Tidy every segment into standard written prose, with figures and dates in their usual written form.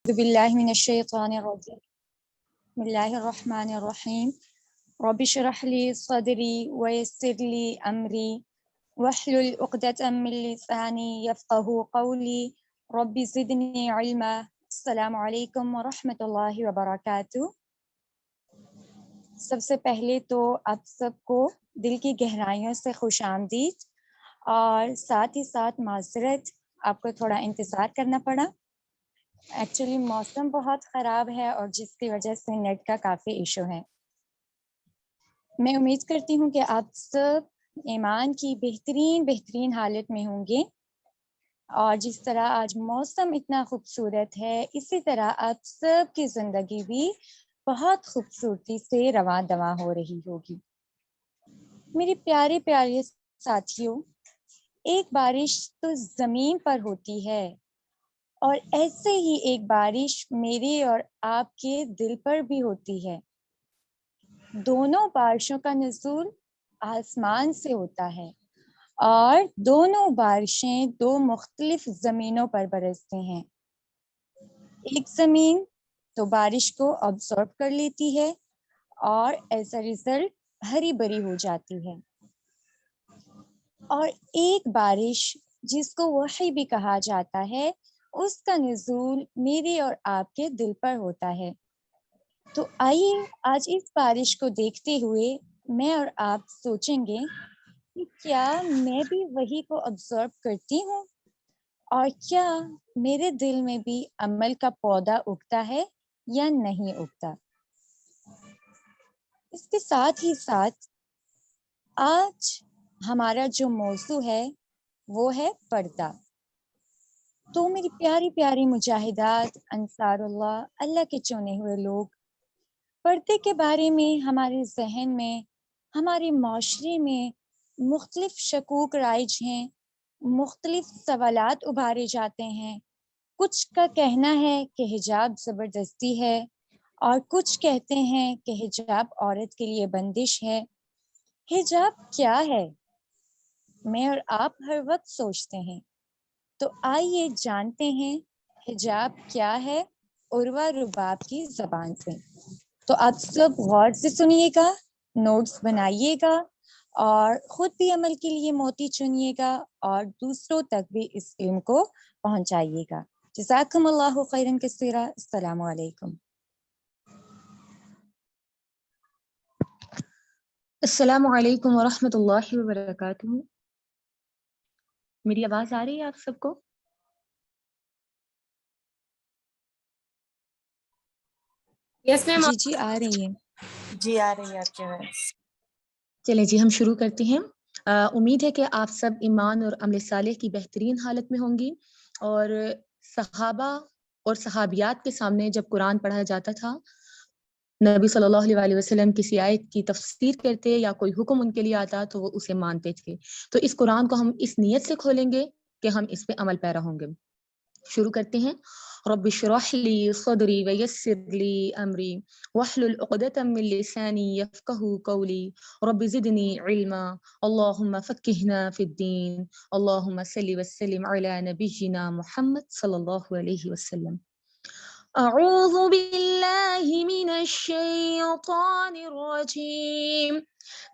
أعوذ بالله من الشيطان الرجيم بسم الله الرحمن الرحيم رب اشرح لي صدري ويسر لي أمري واحلل عقدة من لساني يفقهوا قولي رب زدني علما السلام علیکم ورحمۃ اللہ وبرکاتہ۔ سب سے پہلے تو آپ سب کو دل کی گہرائیوں سے خوش آمدید، اور ساتھ ہی ساتھ معذرت، آپ کو تھوڑا انتظار کرنا پڑا۔ ایکچولی موسم بہت خراب ہے اور جس کی وجہ سے نیٹ کا کافی ایشو ہے۔ میں امید کرتی ہوں کہ آپ سب ایمان کی بہترین حالت میں ہوں گے، اور جس طرح آج موسم اتنا خوبصورت ہے اسی طرح آپ سب کی زندگی بھی بہت خوبصورتی سے رواں دواں ہو رہی ہوگی۔ میرے پیارے پیارے ساتھیوں، ایک بارش تو زمین پر ہوتی ہے، اور ایسے ہی ایک بارش میرے اور آپ کے دل پر بھی ہوتی ہے۔ دونوں بارشوں کا نزول آسمان سے ہوتا ہے، اور دونوں بارشیں دو مختلف زمینوں پر برستی ہیں۔ ایک زمین تو بارش کو ابزارب کر لیتی ہے اور ایز اے ریزلٹ ہری بھری ہو جاتی ہے، اور ایک بارش جس کو وحی بھی کہا جاتا ہے، اس کا نزول میرے اور آپ کے دل پر ہوتا ہے۔ تو آئیے آج اس بارش کو دیکھتے ہوئے میں اور آپ سوچیں گے کہ کیا میں بھی وحی کو آبزرو کرتی ہوں، اور کیا میرے دل میں بھی عمل کا پودا اگتا ہے یا نہیں اگتا۔ اس کے ساتھ ہی ساتھ آج ہمارا جو موضوع ہے وہ ہے پردہ۔ تو میری پیاری پیاری مجاہدات، انصار اللہ، اللہ کے چنے ہوئے لوگ، پردے کے بارے میں ہمارے ذہن میں، ہمارے معاشرے میں مختلف شکوک رائج ہیں، مختلف سوالات ابھارے جاتے ہیں۔ کچھ کا کہنا ہے کہ حجاب زبردستی ہے، اور کچھ کہتے ہیں کہ حجاب عورت کے لیے بندش ہے۔ حجاب کیا ہے؟ میں اور آپ ہر وقت سوچتے ہیں۔ تو آئیے جانتے ہیں حجاب کیا ہے عروہ رباب کی زبان سے۔ تو آپ سب غور سے سنیے گا، نوٹس بنائیے گا، اور خود بھی عمل کے لیے موتی چنیے گا، اور دوسروں تک بھی اس علم کو پہنچائیے گا۔ جزاکم اللہ خیرا کثیرا۔ السلام علیکم۔ السلام علیکم ورحمۃ اللہ وبرکاتہ۔ میری آواز آ رہی ہے آپ سب کو؟ یس میم، جی جی آ رہی ہے۔ جی آ رہی ہے آپ کی آواز۔ چلیں جی ہم شروع کرتے ہیں۔ امید ہے کہ آپ سب ایمان اور عمل صالح کی بہترین حالت میں ہوں گی، اور صحابہ اور صحابیات کے سامنے جب قرآن پڑھا جاتا تھا، نبی صلی اللہ علیہ وسلم کسی آیت کی تفسیر کرتے یا کوئی حکم ان کے لیے آتا تو وہ اسے مانتے تھے۔ تو اس قرآن کو ہم اس نیت سے کھولیں گے کہ ہم اس پہ عمل پیرا ہوں گے۔ شروع کرتے ہیں۔ رب اشرح لی صدری ویسر لی امری واحلل عقدۃ من لسانی یفقهوا قولی رب زدنی علما اللهم فقهنا في الدین اللهم صل وسلم علی نبینا محمد صلی اللہ علیہ وسلم۔ اعوذ باللہ من الشیطان الرجیم،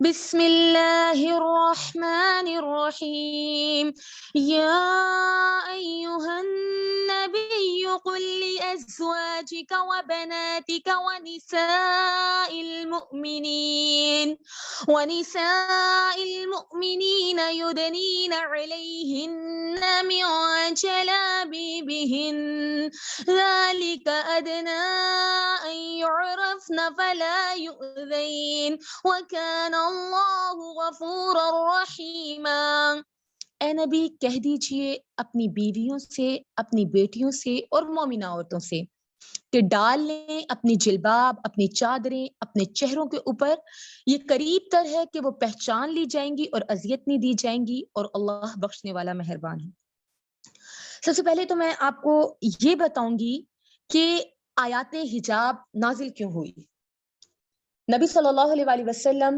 بسم اللہ الرحمن الرحیم۔ یا ایہا النبی قل لأزواجک وبناتک ونساء المؤمنین یدنین علیہن من جلابیبہن ذلك أدنى أن يعرفن فلا يؤذين وكان الله غفورا رحيما۔ اے نبی کہہ دیجئے اپنی بیویوں سے، اپنی بیٹیوں سے اور مومنہ عورتوں سے کہ ڈال لیں اپنی جلباب، اپنی چادریں اپنے چہروں کے اوپر، یہ قریب تر ہے کہ وہ پہچان لی جائیں گی اور اذیت نہیں دی جائیں گی، اور اللہ بخشنے والا مہربان ہے۔ سب سے پہلے تو میں آپ کو یہ بتاؤں گی کہ آیات حجاب نازل کیوں ہوئی۔ نبی صلی اللہ علیہ وسلم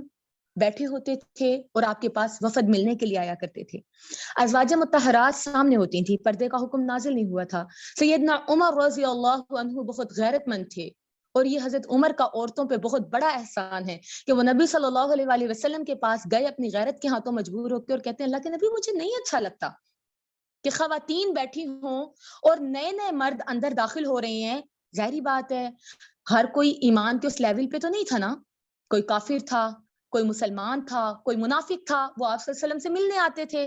بیٹھے ہوتے تھے اور آپ کے پاس وفد ملنے کے لیے آیا کرتے تھے. ازواج مطہرات سامنے ہوتی تھیں، پردے کا حکم نازل نہیں ہوا تھا. سیدنا عمر رضی اللہ عنہ بہت غیرت مند تھے، اور یہ حضرت عمر کا عورتوں پہ بہت بڑا احسان ہے کہ وہ نبی صلی اللہ علیہ وآلہ وسلم کے پاس گئے اپنی غیرت کے ہاتھوں مجبور ہو کے، اور کہتے ہیں اللہ کے نبی مجھے نہیں اچھا لگتا کہ خواتین بیٹھی ہوں اور نئے نئے مرد اندر داخل ہو رہے ہیں. ظاہری بات ہے ہر کوئی ایمان کے اس لیول پہ تو نہیں تھا نا، کوئی کافر تھا، کوئی مسلمان تھا، کوئی منافق تھا، وہ آپ صلی اللہ علیہ وسلم سے ملنے آتے تھے،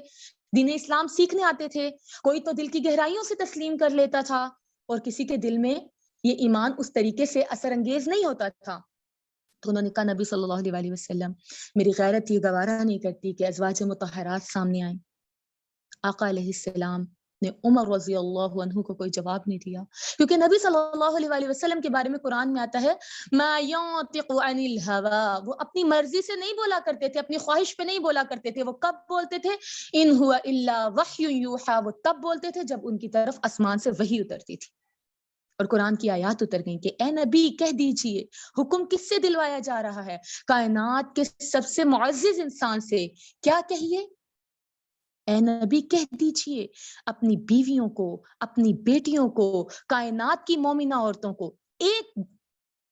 دین اسلام سیکھنے آتے تھے. کوئی تو دل کی گہرائیوں سے تسلیم کر لیتا تھا، اور کسی کے دل میں یہ ایمان اس طریقے سے اثر انگیز نہیں ہوتا تھا. تو انہوں نے کہا نبی صلی اللہ علیہ وسلم میری غیرت یہ گوارا نہیں کرتی کہ ازواج مطہرات سامنے آئیں. آقا علیہ السلام نے عمر رضی اللہ عنہ کو کوئی جواب نہیں دیا، کیونکہ نبی صلی اللہ علیہ وآلہ وسلم کے بارے میں قرآن میں آتا ہے ما ينطق عن الهوى، وہ اپنی مرضی سے نہیں بولا کرتے تھے، اپنی خواہش پہ نہیں بولا کرتے تھے. وہ کب بولتے تھے؟ ان هو الا وحی یوحى، وہ تب بولتے تھے جب ان کی طرف آسمان سے وحی اترتی تھی اور قرآن کی آیات اتر گئیں کہ اے نبی کہہ دیجئے. حکم کس سے دلوایا جا رہا ہے؟ کائنات کے سب سے معزز انسان سے. کیا کہیے؟ اے نبی کہہ دیجئے اپنی بیویوں کو، اپنی بیٹیوں کو، کائنات کی مومنہ عورتوں کو. ایک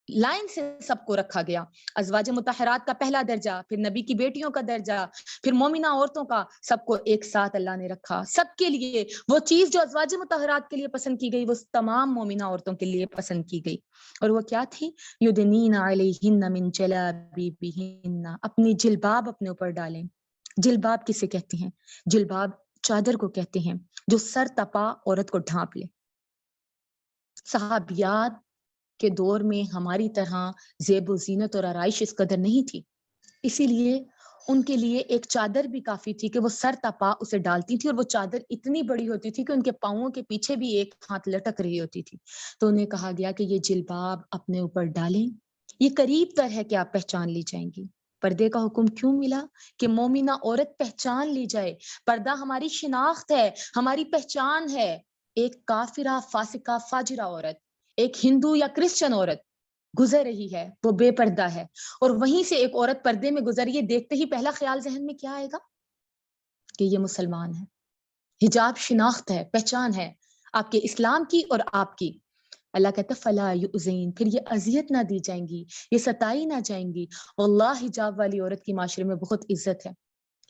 لائن سے سب کو رکھا گیا. ازواج مطہرات کا پہلا درجہ، پھر نبی کی بیٹیوں کا درجہ، پھر مومنہ عورتوں کا، سب کو ایک ساتھ اللہ نے رکھا. سب کے لیے وہ چیز جو ازواج مطہرات کے لیے پسند کی گئی وہ تمام مومنہ عورتوں کے لیے پسند کی گئی. اور وہ کیا تھی؟ یدنین علیہن من جلابیبہن، اپنی جلباب اپنے اوپر ڈالیں. جلباب کسے کہتے ہیں؟ جلباب چادر کو کہتے ہیں جو سر تپا عورت کو ڈھانپ لے. صحابیات کے دور میں ہماری طرح زیب و زینت اور آرائش اس قدر نہیں تھی، اسی لیے ان کے لیے ایک چادر بھی کافی تھی کہ وہ سر تپا اسے ڈالتی تھی، اور وہ چادر اتنی بڑی ہوتی تھی کہ ان کے پاؤں کے پیچھے بھی ایک ہاتھ لٹک رہی ہوتی تھی. تو انہیں کہا گیا کہ یہ جلباب اپنے اوپر ڈالیں، یہ قریب تر ہے کہ آپ پہچان لی جائیں گی. پردے کا حکم کیوں ملا؟ کہ مومنہ عورت پہچان لی جائے. پردہ ہماری شناخت ہے، ہماری پہچان ہے. ایک کافرہ، فاسقہ، فاجرہ عورت، ایک ہندو یا کرسچن عورت گزر رہی ہے، وہ بے پردہ ہے، اور وہیں سے ایک عورت پردے میں گزر رہی ہے، دیکھتے ہی پہلا خیال ذہن میں کیا آئے گا؟ کہ یہ مسلمان ہے. حجاب شناخت ہے، پہچان ہے آپ کے اسلام کی اور آپ کی. اللہ کہتا ہے فلا یؤذین، پھر یہ اذیت نہ دی جائیں گی، یہ ستائی نہ جائیں گی. واللہ حجاب والی عورت کی معاشرے میں بہت عزت ہے.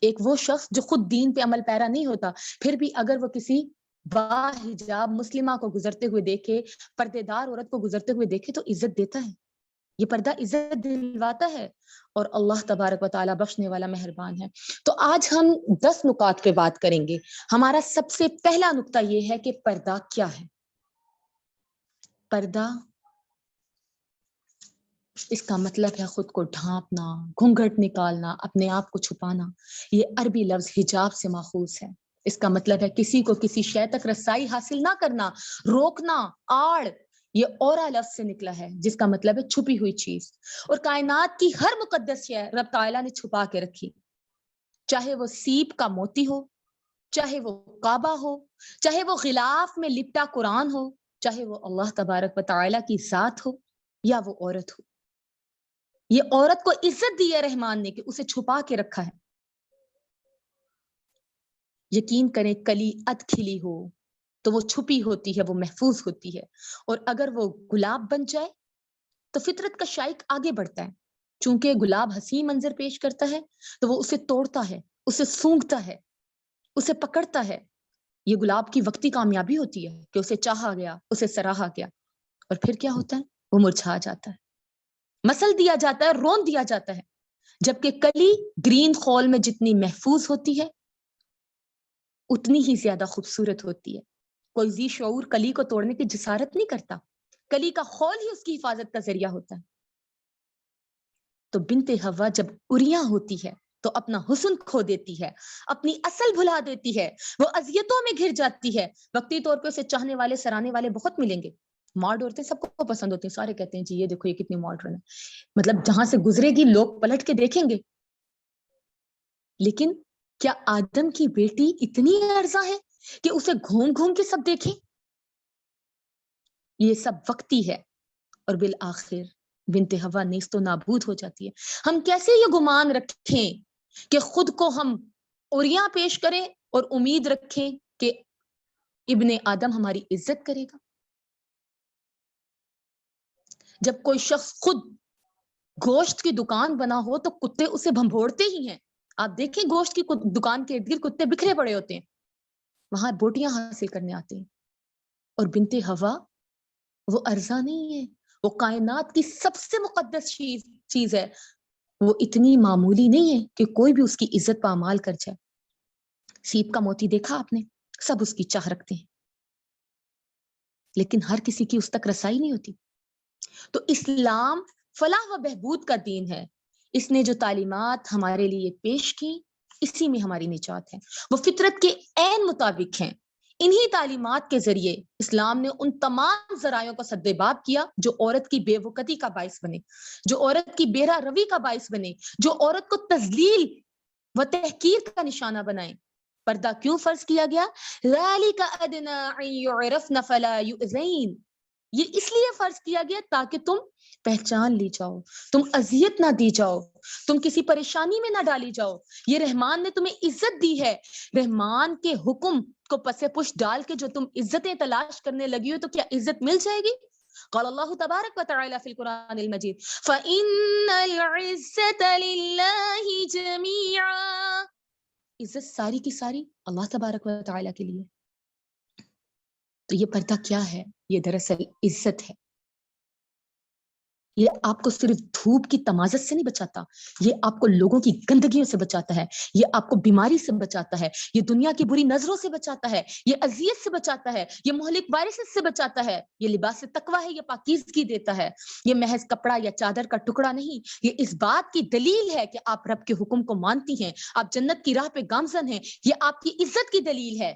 ایک وہ شخص جو خود دین پہ عمل پیرا نہیں ہوتا، پھر بھی اگر وہ کسی با حجاب مسلمہ کو گزرتے ہوئے دیکھے، پردے دار عورت کو گزرتے ہوئے دیکھے تو عزت دیتا ہے. یہ پردہ عزت دلواتا ہے، اور اللہ تبارک و تعالیٰ بخشنے والا مہربان ہے. تو آج ہم 10 نکات پہ بات کریں گے. ہمارا سب سے پہلا نکتہ یہ ہے کہ پردہ کیا ہے. پردہ اس کا مطلب ہے خود کو ڈھانپنا، گھونگھٹ نکالنا، اپنے آپ کو چھپانا. یہ عربی لفظ حجاب سے ماخوذ ہے. اس کا مطلب ہے کسی کو کسی شے تک رسائی حاصل نہ کرنا، روکنا، آڑ. یہ اورا لفظ سے نکلا ہے جس کا مطلب ہے چھپی ہوئی چیز. اور کائنات کی ہر مقدس شے رب تعالیٰ نے چھپا کے رکھی، چاہے وہ سیپ کا موتی ہو، چاہے وہ کعبہ ہو، چاہے وہ غلاف میں لپٹا قرآن ہو، چاہے وہ اللہ تبارک و تعالیٰ کی ذات ہو یا وہ عورت ہو. یہ عورت کو عزت دی ہے رحمان نے کہ اسے چھپا کے رکھا ہے. یقین کریں کلی اد کھلی ہو تو وہ چھپی ہوتی ہے، وہ محفوظ ہوتی ہے. اور اگر وہ گلاب بن جائے تو فطرت کا شائق آگے بڑھتا ہے. چونکہ گلاب حسین منظر پیش کرتا ہے تو وہ اسے توڑتا ہے، اسے سونگھتا ہے، اسے پکڑتا ہے. یہ گلاب کی وقتی کامیابی ہوتی ہے کہ اسے چاہا گیا، اسے سراہا گیا، اور پھر کیا ہوتا ہے؟ وہ مرجھا جاتا ہے، مسل دیا جاتا ہے، رون دیا جاتا ہے. جبکہ کلی گرین خول میں جتنی محفوظ ہوتی ہے اتنی ہی زیادہ خوبصورت ہوتی ہے. کوئی ذی شعور کلی کو توڑنے کی جسارت نہیں کرتا، کلی کا خول ہی اس کی حفاظت کا ذریعہ ہوتا ہے. تو بنت حوا جب اریاں ہوتی ہے تو اپنا حسن کھو دیتی ہے، اپنی اصل بھلا دیتی ہے، وہ اذیتوں میں گھر جاتی ہے. وقتی طور پہ اسے چاہنے والے، سرانے والے بہت ملیں گے. مارڈ عورتیں سب کو پسند ہوتی ہیں، سارے کہتے ہیں جی یہ دیکھو یہ کتنی ماڈرن ہے. مطلب جہاں سے گزرے گی لوگ پلٹ کے دیکھیں گے. لیکن کیا آدم کی بیٹی اتنی ارزاں ہے کہ اسے گھوم گھوم کے سب دیکھیں؟ یہ سب وقتی ہے، اور بالآخر بنت ہوا نیست و نابود ہو جاتی ہے. ہم کیسے یہ گمان رکھیں کہ خود کو ہم اوریاں پیش کریں اور امید رکھیں کہ ابن آدم ہماری عزت کرے گا؟ جب کوئی شخص خود گوشت کی دکان بنا ہو تو کتے اسے بھنبھوڑتے ہی ہیں. آپ دیکھیں گوشت کی دکان کے ارد گرد کتے بکھرے پڑے ہوتے ہیں، وہاں بوٹیاں حاصل کرنے آتے ہیں. اور بنت ہوا وہ ارزاں نہیں ہے، وہ کائنات کی سب سے مقدس چیز ہے. وہ اتنی معمولی نہیں ہے کہ کوئی بھی اس کی عزت پامال کر جائے. سیپ کا موتی دیکھا آپ نے؟ سب اس کی چاہ رکھتے ہیں لیکن ہر کسی کی اس تک رسائی نہیں ہوتی. تو اسلام فلاح و بہبود کا دین ہے. اس نے جو تعلیمات ہمارے لیے پیش کی اسی میں ہماری نجات ہے، وہ فطرت کے عین مطابق ہیں. انہی تعلیمات کے ذریعے اسلام نے ان تمام ذرائعوں کو سد باب کیا جو عورت کی بے وقتی کا باعث بنے، جو عورت کی بے راہ روی کا باعث بنے، جو عورت کو تذلیل و تحقیر کا نشانہ بنائیں. پردہ کیوں فرض کیا گیا؟ ذالک ادنی ان یعرفن فلا یؤذین. یہ اس لیے فرض کیا گیا تاکہ تم پہچان لی جاؤ، تم اذیت نہ دی جاؤ، تم کسی پریشانی میں نہ ڈالی جاؤ. یہ رحمان نے تمہیں عزت دی ہے. رحمان کے حکم کو پس پش ڈال کے جو تم عزتیں تلاش کرنے لگی ہو تو کیا عزت مل جائے گی؟ قال اللہ تبارک و تعالی فی القرآن المجید فإن العزة للہ جمیعا. عزت ساری کی ساری اللہ تبارک و تعالی کے لیے. تو یہ پردہ کیا ہے؟ یہ دراصل عزت ہے. یہ آپ کو صرف دھوپ کی تمازت سے نہیں بچاتا، یہ آپ کو لوگوں کی گندگیوں سے بچاتا ہے، یہ آپ کو بیماری سے بچاتا ہے، یہ دنیا کی بری نظروں سے بچاتا ہے، یہ اذیت سے بچاتا ہے، یہ مہلک وائرس سے بچاتا ہے. یہ لباس تقویٰ ہے، یہ پاکیزگی دیتا ہے. یہ محض کپڑا یا چادر کا ٹکڑا نہیں، یہ اس بات کی دلیل ہے کہ آپ رب کے حکم کو مانتی ہیں، آپ جنت کی راہ پہ گامزن ہیں. یہ آپ کی عزت کی دلیل ہے.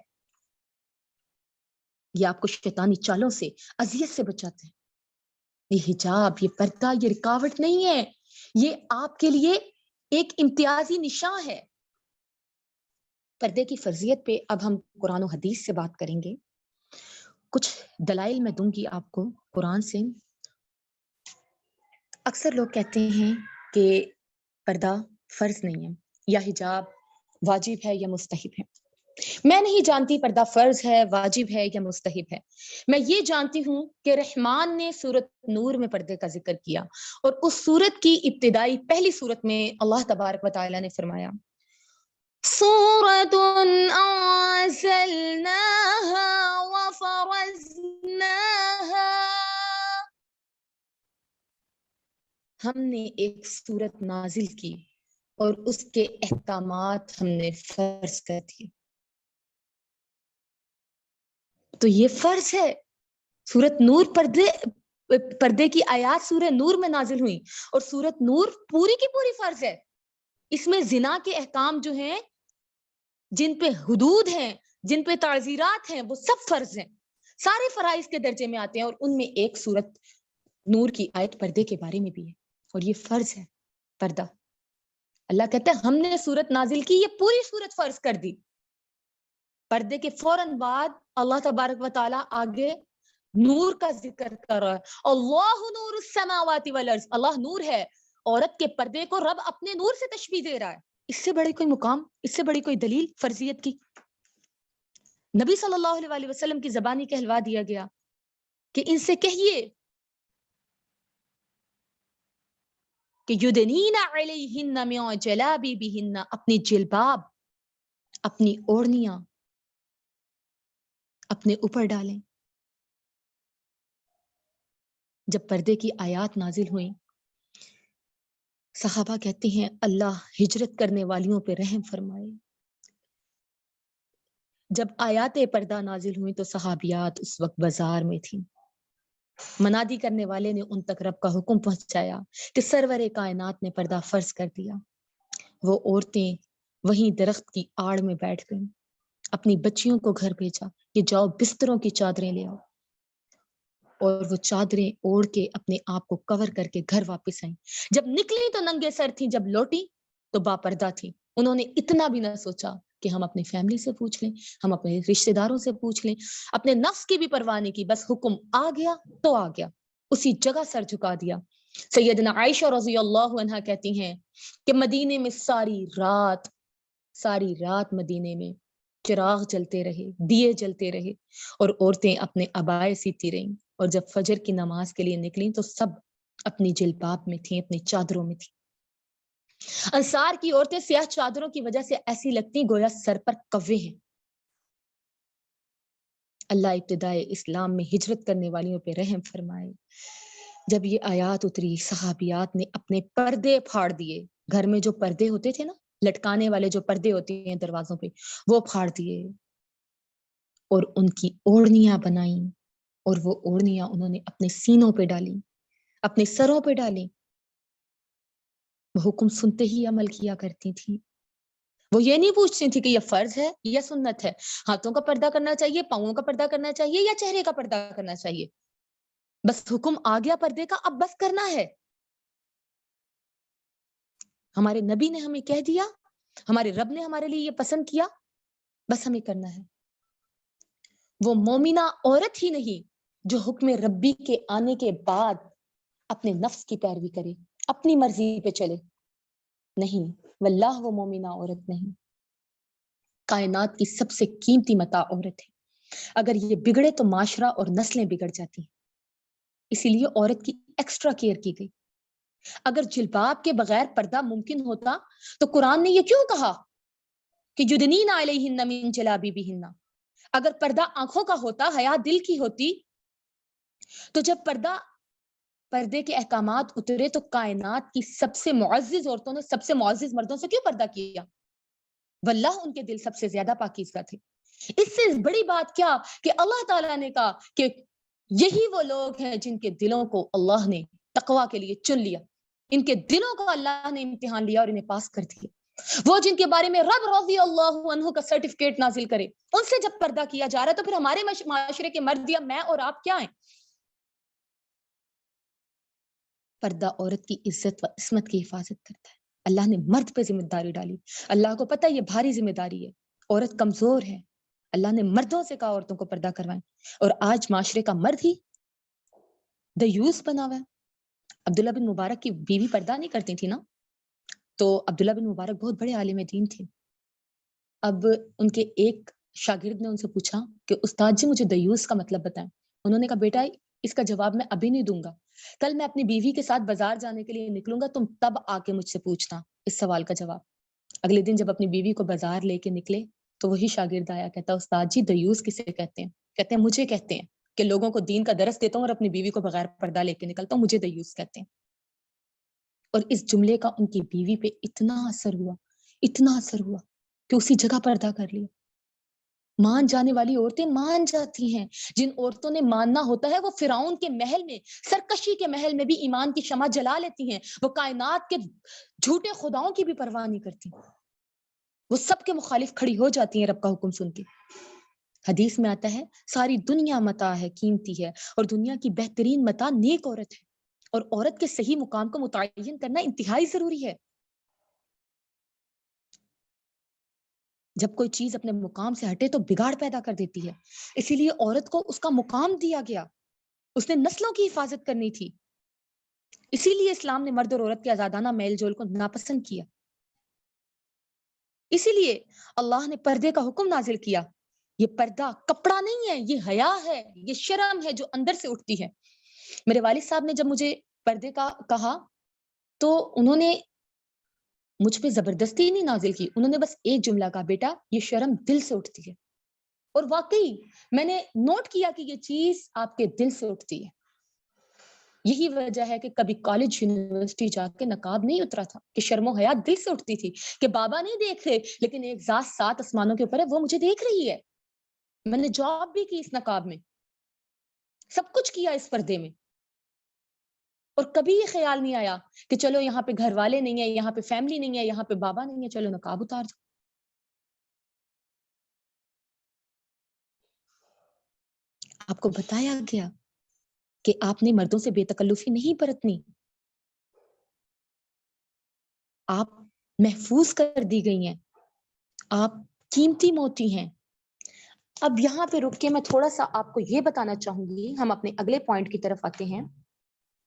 یہ آپ کو شیطانی چالوں سے، اذیت سے بچاتے ہیں. یہ حجاب، یہ پردہ، یہ رکاوٹ نہیں ہے، یہ آپ کے لیے ایک امتیازی نشان ہے. پردے کی فرضیت پہ اب ہم قرآن و حدیث سے بات کریں گے. کچھ دلائل میں دوں گی آپ کو قرآن سے. اکثر لوگ کہتے ہیں کہ پردہ فرض نہیں ہے یا حجاب واجب ہے یا مستحب ہے. میں نہیں جانتی پردہ فرض ہے، واجب ہے یا مستحب ہے. میں یہ جانتی ہوں کہ رحمان نے سورت نور میں پردے کا ذکر کیا اور اس سورت کی ابتدائی پہلی سورت میں اللہ تبارک و تعالی نے فرمایا سورۃ انزلناها وفرضناها. ہم نے ایک سورت نازل کی اور اس کے احکامات ہم نے فرض کر دیے. تو یہ فرض ہے. سورت نور پردے کی آیات سورہ نور میں نازل ہوئی اور سورت نور پوری کی پوری فرض ہے. اس میں زنا کے احکام جو ہیں، جن پہ حدود ہیں، جن پہ تعزیرات ہیں، وہ سب فرض ہیں، سارے فرائض کے درجے میں آتے ہیں. اور ان میں ایک سورت نور کی آیت پردے کے بارے میں بھی ہے اور یہ فرض ہے پردہ. اللہ کہتا ہے ہم نے سورت نازل کی، یہ پوری سورت فرض کر دی. پردے کے فوراً بعد اللہ تبارک و تعالیٰ آگے نور کا ذکر کر رہا ہے. اللہ نور السماوات والارض. اللہ نور ہے. عورت کے پردے کو رب اپنے نور سے تشبیہ دے رہا ہے. اس سے بڑی کوئی مقام، اس سے بڑی کوئی دلیل فرضیت کی؟ نبی صلی اللہ علیہ وسلم کی زبانی کہلوا دیا گیا کہ ان سے کہیے کہ یدنین علیہن من جلابیبہن، اپنی جلباب، اپنی اوڑھنیاں اپنے اوپر ڈالیں. جب پردے کی آیات نازل ہوئیں، صحابہ کہتے ہیں اللہ ہجرت کرنے والیوں پہ رحم فرمائے. جب آیات پردہ نازل ہوئی تو صحابیات اس وقت بازار میں تھیں. منادی کرنے والے نے ان تک رب کا حکم پہنچایا کہ سرور کائنات نے پردہ فرض کر دیا. وہ عورتیں وہیں درخت کی آڑ میں بیٹھ گئیں، اپنی بچیوں کو گھر بھیجا کہ جاؤ بستروں کی چادریں لے آؤ. اور وہ چادریں اوڑھ کے اپنے آپ کو کور کر کے گھر واپس آئیں. جب نکلی تو ننگے سر تھیں، جب لوٹی تو با پردہ تھی. انہوں نے اتنا بھی نہ سوچا کہ ہم اپنی فیملی سے پوچھ لیں، ہم اپنے رشتہ داروں سے پوچھ لیں، اپنے نفس کی بھی پرواہ نہیں کی. بس حکم آ گیا تو آ گیا، اسی جگہ سر جھکا دیا. سیدنا عائشہ رضی اللہ عنہا کہتی ہیں کہ مدینے میں ساری رات مدینے میں چراغ جلتے رہے، دیے جلتے رہے، اور عورتیں اپنے عبائے سیتی رہیں، اور جب فجر کی نماز کے لیے نکلیں تو سب اپنی جلباب میں تھیں، اپنی چادروں میں تھیں۔ انصار کی عورتیں سیاہ چادروں کی وجہ سے ایسی لگتی گویا سر پر کوے ہیں۔ اللہ ابتدائے اسلام میں ہجرت کرنے والیوں پہ رحم فرمائے۔ جب یہ آیات اتری، صحابیات نے اپنے پردے پھاڑ دیے، گھر میں جو پردے ہوتے تھے نا، لٹکانے والے جو پردے ہوتے ہیں دروازوں پہ، وہ پھاڑ دیے اور ان کی اوڑھنیاں بنائیں، اور وہ اوڑھنیاں انہوں نے اپنے سینوں پہ ڈالی، اپنے سروں پہ ڈالی۔ وہ حکم سنتے ہی عمل کیا کرتی تھی۔ وہ یہ نہیں پوچھتی تھی کہ یہ فرض ہے یا سنت ہے، ہاتھوں کا پردہ کرنا چاہیے، پاؤں کا پردہ کرنا چاہیے یا چہرے کا پردہ کرنا چاہیے، بس حکم آ گیا پردے کا، اب بس کرنا ہے۔ ہمارے نبی نے ہمیں کہہ دیا، ہمارے رب نے ہمارے لیے یہ پسند کیا، بس ہمیں کرنا ہے۔ وہ مومنہ عورت ہی نہیں جو حکم ربی کے آنے کے بعد اپنے نفس کی پیروی کرے، اپنی مرضی پہ چلے، نہیں، واللہ وہ مومنہ عورت نہیں۔ کائنات کی سب سے قیمتی متاع عورت ہے، اگر یہ بگڑے تو معاشرہ اور نسلیں بگڑ جاتی ہیں، اسی لیے عورت کی ایکسٹرا کیئر کی گئی۔ اگر جلباب کے بغیر پردہ ممکن ہوتا تو قرآن نے یہ کیوں کہا کہ یدنین علیہن من جلابیبہن؟ اگر پردہ آنکھوں کا ہوتا، حیا دل کی ہوتی، تو جب پردے کے احکامات اترے تو کائنات کی سب سے معزز عورتوں نے سب سے معزز مردوں سے کیوں پردہ کیا؟ واللہ ان کے دل سب سے زیادہ پاکیزہ تھے۔ اس سے بڑی بات کیا کہ اللہ تعالیٰ نے کہا کہ یہی وہ لوگ ہیں جن کے دلوں کو اللہ نے تقوی کے لیے چن لیا، ان کے دلوں کو اللہ نے امتحان لیا اور انہیں پاس کر دیا۔ وہ جن کے بارے میں رب رضی اللہ عنہ کا سرٹیفکیٹ نازل کرے، ان سے جب پردہ کیا جا رہا ہے تو پھر ہمارے معاشرے کے مرد یا میں اور آپ کیا ہیں؟ پردہ عورت کی عزت و عصمت کی حفاظت کرتا ہے۔ اللہ نے مرد پہ ذمہ داری ڈالی، اللہ کو پتہ ہے یہ بھاری ذمہ داری ہے، عورت کمزور ہے، اللہ نے مردوں سے کہا عورتوں کو پردہ کروائیں، اور آج معاشرے کا مرد ہی دیوس بنا ہوا ہے۔ عبداللہ بن مبارک کی بیوی پردہ نہیں کرتی تھی نا، تو عبداللہ بن مبارک بہت بڑے عالم دین تھے۔ اب ان کے ایک شاگرد نے ان سے پوچھا کہ استاد جی مجھے دیوس کا مطلب بتائیں۔ انہوں نے کہا بیٹا اس کا جواب میں ابھی نہیں دوں گا، کل میں اپنی بیوی کے ساتھ بازار جانے کے لیے نکلوں گا، تم تب آ کے مجھ سے پوچھنا اس سوال کا جواب۔ اگلے دن جب اپنی بیوی کو بازار لے کے نکلے تو وہی شاگرد آیا، کہتا استاد جی دیوس کسے کہتے ہیں؟ کہتے ہیں مجھے کہتے ہیں کہ لوگوں کو دین کا درس دیتا ہوں اور اپنی بیوی کو بغیر پردہ لے کے نکلتا ہوں، مجھے دیوس کہتے ہیں۔ اور اس جملے کا ان کی بیوی پہ اتنا اثر ہوا کہ اسی جگہ پردہ کر لیا۔ مان جانے والی عورتیں مان جاتی ہیں، جن عورتوں نے ماننا ہوتا ہے وہ فرعون کے محل میں، سرکشی کے محل میں بھی ایمان کی شمع جلا لیتی ہیں، وہ کائنات کے جھوٹے خداؤں کی بھی پرواہ نہیں کرتی، وہ سب کے مخالف کھڑی ہو جاتی ہیں رب کا حکم سن کے۔ حدیث میں آتا ہے ساری دنیا متاع ہے، قیمتی ہے، اور دنیا کی بہترین متاع نیک عورت ہے، اور عورت کے صحیح مقام کو متعین کرنا انتہائی ضروری ہے۔ جب کوئی چیز اپنے مقام سے ہٹے تو بگاڑ پیدا کر دیتی ہے، اسی لیے عورت کو اس کا مقام دیا گیا، اس نے نسلوں کی حفاظت کرنی تھی، اسی لیے اسلام نے مرد اور عورت کے آزادانہ میل جول کو ناپسند کیا، اسی لیے اللہ نے پردے کا حکم نازل کیا۔ یہ پردہ کپڑا نہیں ہے، یہ حیا ہے، یہ شرم ہے جو اندر سے اٹھتی ہے۔ میرے والد صاحب نے جب مجھے پردے کا کہا تو انہوں نے مجھ پہ زبردستی نہیں نازل کی، انہوں نے بس ایک جملہ کہا بیٹا یہ شرم دل سے اٹھتی ہے، اور واقعی میں نے نوٹ کیا کہ یہ چیز آپ کے دل سے اٹھتی ہے۔ یہی وجہ ہے کہ کبھی کالج یونیورسٹی جا کے نقاب نہیں اترا تھا، کہ شرم و حیا دل سے اٹھتی تھی، کہ بابا نہیں دیکھ رہے لیکن ایک ذات 7 آسمانوں کے اوپر ہے، وہ مجھے دیکھ رہی ہے۔ میں نے جاب بھی کی اس نقاب میں، سب کچھ کیا اس پردے میں، اور کبھی یہ خیال نہیں آیا کہ چلو یہاں پہ گھر والے نہیں ہیں، یہاں پہ فیملی نہیں ہے، یہاں پہ بابا نہیں ہے، چلو نقاب اتار جاؤ۔ آپ کو بتایا گیا کہ آپ نے مردوں سے بے تکلفی نہیں برتنی، آپ محفوظ کر دی گئی ہیں، آپ قیمتی موتی ہیں۔ اب یہاں پہ رک کے میں تھوڑا سا آپ کو یہ بتانا چاہوں گی، ہم اپنے اگلے پوائنٹ کی طرف آتے ہیں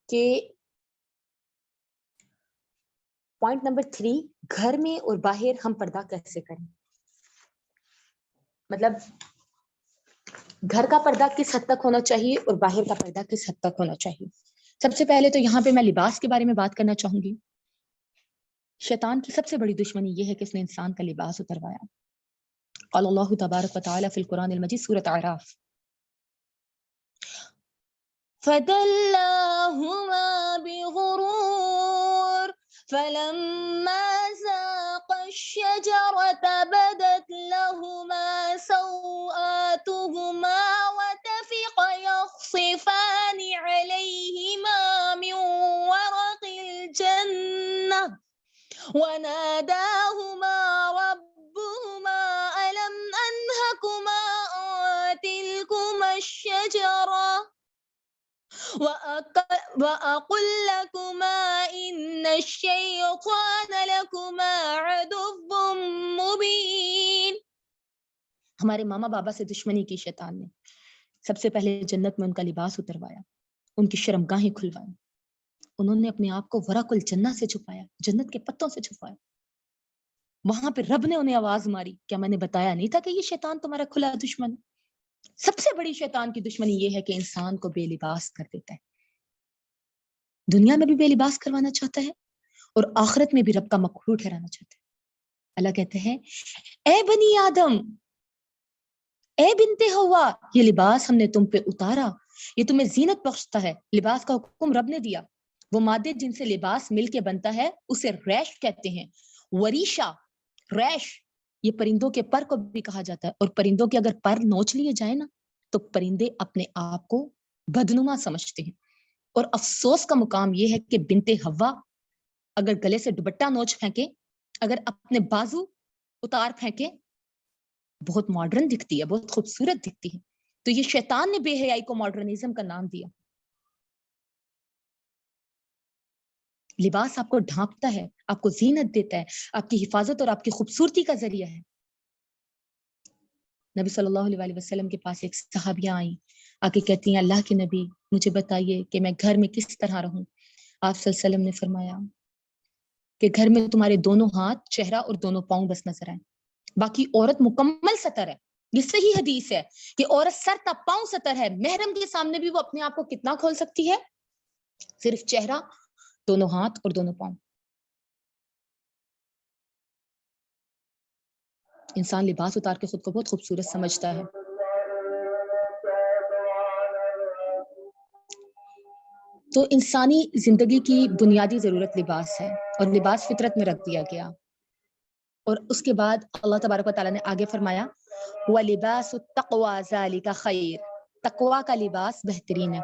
کہ پوائنٹ نمبر 3، گھر میں اور باہر ہم پردہ کیسے کریں، مطلب گھر کا پردہ کس حد تک ہونا چاہیے اور باہر کا پردہ کس حد تک ہونا چاہیے. سب سے پہلے تو یہاں پہ میں لباس کے بارے میں بات کرنا چاہوں گی. شیطان کی سب سے بڑی دشمنی یہ ہے کہ اس نے انسان کا لباس اتروایا. قال اللہ تبارک و تعالی فی القرآن المجید سورۃ اعراف فَدَلَّاهُمَا بِغُرُورٍ فَلَمَّا ذَاقَا الشَّجَرَةَ بَدَتْ لَهُمَا سَوْآتُهُمَا وَطَفِقَا يَخْصِفَانِ عَلَيْهِمَا مِنْ وَرَقِ الْجَنَّةِ وَنَادَاهُمَا رَبُّهُمَا أَلَمْ أَنْهَكُمَا عَنْ تِلْكُمَا الشَّجَرَةِ وَأَقُلْ لَكُمَا إِنَّ الشَّيْطَانَ لَكُمَا عَدُوٌّ مُبِينٌ. ہمارے ماما بابا سے دشمنی کی شیطان نے. سب سے پہلے جنت میں ان کا لباس اتروایا، ان کی شرمگاہیں کھلوائی، انہوں نے اپنے آپ کو ورق الجنہ سے چھپایا، جنت کے پتوں سے چھپایا. وہاں پہ رب نے انہیں آواز ماری، کیا میں نے بتایا نہیں تھا کہ یہ شیطان تمہارا کھلا دشمن ہے؟ سب سے بڑی شیطان کی دشمنی یہ ہے کہ انسان کو بے لباس کر دیتا ہے. دنیا میں بھی بے لباس کروانا چاہتا ہے اور آخرت میں بھی رب کا مکروہ ٹھہرانا چاہتا ہے. اللہ کہتے ہیں اے بنی آدم، اے بنتے ہوا، یہ لباس ہم نے تم پہ اتارا، یہ تمہیں زینت بخشتا ہے. لباس کا حکم رب نے دیا. وہ مادے جن سے لباس مل کے بنتا ہے اسے ریش کہتے ہیں. وریشہ، ریش، یہ پرندوں کے پر کو بھی کہا جاتا ہے، اور پرندوں کے اگر پر نوچ لیے جائیں نا تو پرندے اپنے آپ کو بدنما سمجھتے ہیں. اور افسوس کا مقام یہ ہے کہ بنت حوا اگر گلے سے دوپٹہ نوچ پھینکے، اگر اپنے بازو اتار پھینکے، بہت ماڈرن دکھتی ہے، بہت خوبصورت دکھتی ہے. تو یہ شیطان نے بے حیائی کو ماڈرنزم کا نام دیا. لباس آپ کو ڈھانپتا ہے، آپ کو زینت دیتا ہے، آپ کی حفاظت اور آپ کی خوبصورتی کا ذریعہ ہے. نبی صلی اللہ علیہ وسلم کے پاس ایک صحابیہ آئیں، آ کے کہتی ہیں اللہ کے نبی مجھے بتائیے کہ میں گھر میں کس طرح رہوں. آپ صلی اللہ علیہ وسلم نے فرمایا کہ گھر میں تمہارے دونوں ہاتھ، چہرہ اور دونوں پاؤں بس نظر آئیں، باقی عورت مکمل ستر ہے. یہ صحیح حدیث ہے کہ عورت سر تا پاؤں ستر ہے. محرم کے سامنے بھی وہ اپنے آپ کو کتنا کھول سکتی ہے؟ صرف چہرہ، دونوں ہاتھ اور دونوں پاؤں. انسان لباس اتار کے خود کو بہت خوبصورت سمجھتا ہے. تو انسانی زندگی کی بنیادی ضرورت لباس ہے، اور لباس فطرت میں رکھ دیا گیا. اور اس کے بعد اللہ تبارک و تعالیٰ نے آگے فرمایا وَلِبَاسُ التَّقْوَى ذَلِكَ خَيْرٌ، تقویٰ کا لباس بہترین ہے.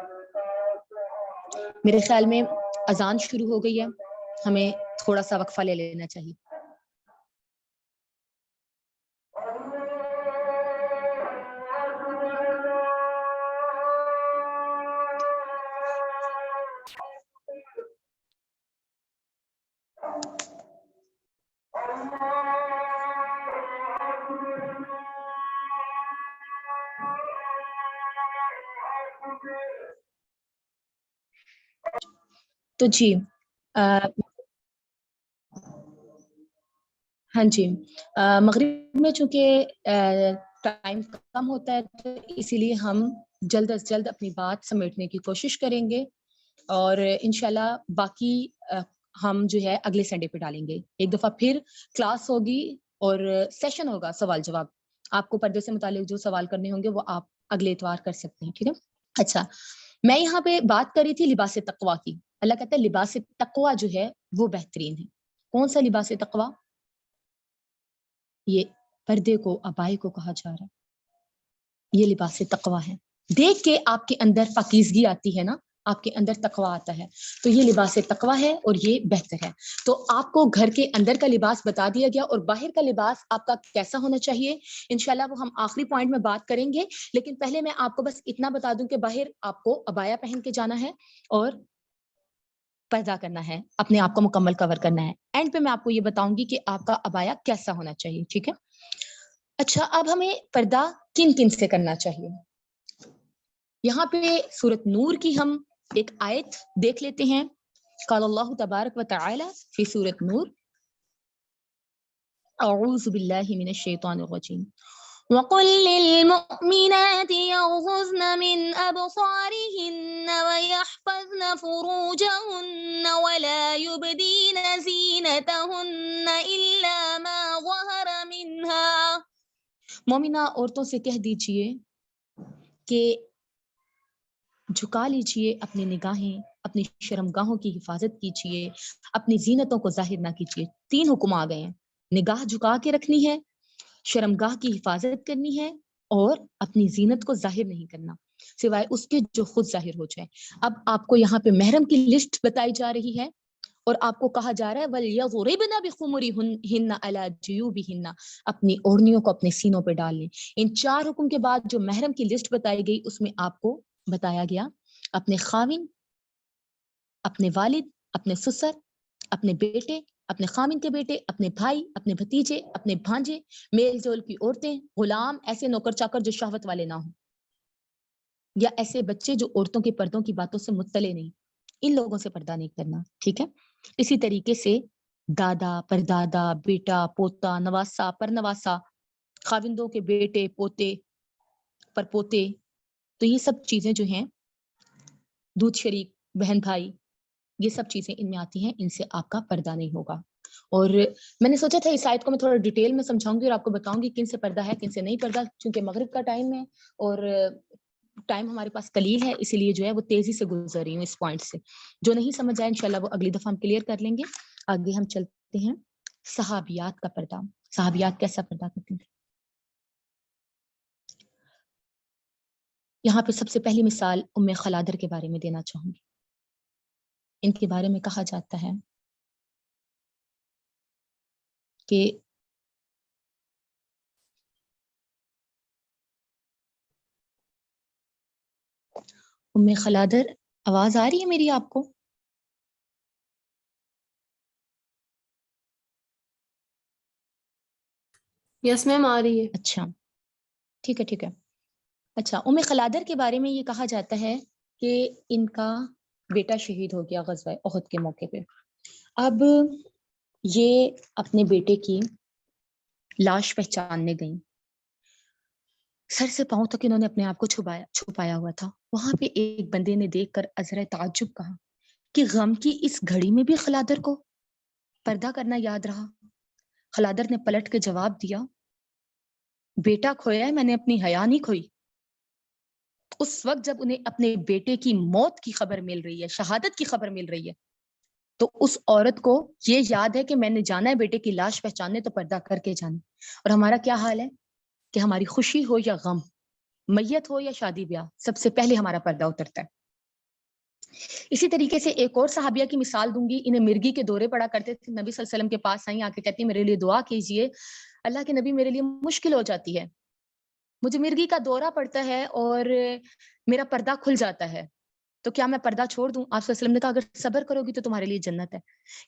میرے خیال میں اذان شروع ہو گئی ہے، ہمیں تھوڑا سا وقفہ لے لینا چاہیے. تو جی ہاں جی، مغرب میں چونکہ ٹائم کم ہوتا ہے تو اسی لیے ہم جلد از جلد اپنی بات سمیٹنے کی کوشش کریں گے، اور انشاءاللہ باقی ہم جو ہے اگلے سنڈے پہ ڈالیں گے. ایک دفعہ پھر کلاس ہوگی اور سیشن ہوگا سوال جواب. آپ کو پردے سے متعلق جو سوال کرنے ہوں گے وہ آپ اگلے اتوار کر سکتے ہیں، ٹھیک ہے. اچھا، میں یہاں پہ بات کر رہی تھی لباس تقویٰ کی. اللہ کہتا ہے لباس تقویٰ جو ہے وہ بہترین ہے. کون سا لباس تقویٰ؟ یہ پردے کو، عبائی کو کہا جا رہا ہے. یہ لباس تقویٰ ہے. دیکھ کے آپ کے اندر پاکیزگی آتی ہے نا، آپ کے اندر تقویٰ آتا ہے، تو یہ لباس تقویٰ ہے اور یہ بہتر ہے. تو آپ کو گھر کے اندر کا لباس بتا دیا گیا، اور باہر کا لباس آپ کا کیسا ہونا چاہیے انشاءاللہ وہ ہم آخری پوائنٹ میں بات کریں گے. لیکن پہلے میں آپ کو بس اتنا بتا دوں کہ باہر آپ کو عبایا پہن کے جانا ہے اور پردہ کرنا ہے، اپنے آپ کو مکمل کور کرنا ہے. اینڈ پہ میں آپ کو یہ بتاؤں گی کہ آپ کا عبایا کیسا ہونا چاہیے، ٹھیک ہے. اچھا، اب ہمیں پردہ کن کن سے کرنا چاہیے. یہاں پہ سورۃ نور کی ہم ایک آیت دیکھ لیتے ہیں. قال اللہ تبارک و تعالی فی سورۃ نور اعوذ باللہ من الشیطان الرجیم وَقُلْ لِلْمُؤْمِنَاتِ يَغْضُضْنَ مِنْ أَبْصَارِهِنَّ وَيَحْفَظْنَ فُرُوجَهُنَّ وَلَا يُبْدِينَ زِينَتَهُنَّ إِلَّا مَا ظَهَرَ مِنْهَا مومنہ عورتوں سے کہہ دیجئے کہ جھکا لیجئے اپنی نگاہیں، اپنی شرمگاہوں کی حفاظت کیجئے، اپنی زینتوں کو ظاہر نہ کیجئے۔ 3 حکم آ گئے ہیں، نگاہ جھکا کے رکھنی ہے، شرمگاہ کی حفاظت کرنی ہے اور اپنی زینت کو ظاہر نہیں کرنا سوائے اس کے جو خود ظاہر ہو جائے۔ اب آپ کو یہاں پہ محرم کی لسٹ بتائی جا رہی ہے اور آپ کو کہا جا رہا ہے وَلْيَضْرِبْنَ بِخُمُرِهِنَّ عَلَى جُيُوبِهِنَّ، اپنی اوڑھنیوں کو اپنے سینوں پہ ڈال لیں۔ ان 4 حکم کے بعد جو محرم کی لسٹ بتائی گئی اس میں آپ کو بتایا گیا اپنے خاوند، اپنے والد، اپنے سسر، اپنے بیٹے، اپنے خامن کے بیٹے، اپنے بھائی، اپنے بھتیجے، اپنے بھانجے، میل جول کی عورتیں، غلام، ایسے نوکر چاکر جو شہوت والے نہ ہوں، یا ایسے بچے جو عورتوں کے پردوں کی باتوں سے مطلع نہیں، ان لوگوں سے پردہ نہیں کرنا، ٹھیک ہے؟ اسی طریقے سے دادا، پردادا، بیٹا، پوتا، نواسا، پرنواسا، خاوندوں کے بیٹے، پوتے، پرپوتے، تو یہ سب چیزیں جو ہیں، دودھ شریک، بہن بھائی، یہ سب چیزیں ان میں آتی ہیں، ان سے آپ کا پردہ نہیں ہوگا۔ اور میں نے سوچا تھا اس آیت کو میں تھوڑا ڈیٹیل میں سمجھاؤں گی اور آپ کو بتاؤں گی کن سے پردہ ہے کن سے نہیں پردہ، چونکہ مغرب کا ٹائم ہے اور ٹائم ہمارے پاس قلیل ہے، اسی لیے جو ہے وہ تیزی سے گزر رہی ہوں اس پوائنٹ سے۔ جو نہیں سمجھ آئے انشاءاللہ وہ اگلی دفعہ ہم کلیئر کر لیں گے۔ آگے ہم چلتے ہیں صحابیات کا پردہ۔ صحابیات کیسا پردہ کرتے ہیں؟ یہاں پہ سب سے پہلی مثال ام خلادر کے بارے میں دینا چاہوں گی۔ ان کے بارے میں کہا جاتا ہے کہ ام خلادر، آواز آ رہی ہے میری آپ کو؟ یس میم آ رہی ہے۔ اچھا ٹھیک ہے ٹھیک ہے۔ اچھا ام خلادر کے بارے میں یہ کہا جاتا ہے کہ ان کا بیٹا شہید ہو گیا غزوہ احد کے موقع پہ۔ اب یہ اپنے بیٹے کی لاش پہچاننے گئیں، سر سے پاؤں تک انہوں نے اپنے آپ کو چھپایا ہوا تھا۔ وہاں پہ ایک بندے نے دیکھ کر عذرا تعجب کہا کہ غم کی اس گھڑی میں بھی خلادر کو پردہ کرنا یاد رہا۔ خلادر نے پلٹ کے جواب دیا، بیٹا کھویا ہے، میں نے اپنی حیا نہیں کھوئی۔ اس وقت جب انہیں اپنے بیٹے کی موت کی خبر مل رہی ہے، شہادت کی خبر مل رہی ہے، تو اس عورت کو یہ یاد ہے کہ میں نے جانا ہے بیٹے کی لاش پہچاننے، تو پردہ کر کے جانا۔ اور ہمارا کیا حال ہے کہ ہماری خوشی ہو یا غم، میت ہو یا شادی بیاہ، سب سے پہلے ہمارا پردہ اترتا ہے۔ اسی طریقے سے ایک اور صحابیہ کی مثال دوں گی۔ انہیں مرگی کے دورے پڑا کرتے تھے، نبی صلی اللہ علیہ وسلم کے پاس آئیں، آ کے کہتی میرے لیے دعا کیجئے، اللہ کے نبی میرے لیے مشکل ہو جاتی ہے، مجھے مرگی کا دورہ پڑتا ہے اور میرا پردہ کھل جاتا ہے، تو کیا میں پردہ چھوڑ دوں؟ آپ صلی اللہ علیہ وسلم نے کہا اگر صبر کرو گی تو تمہارے لیے جنت ہے۔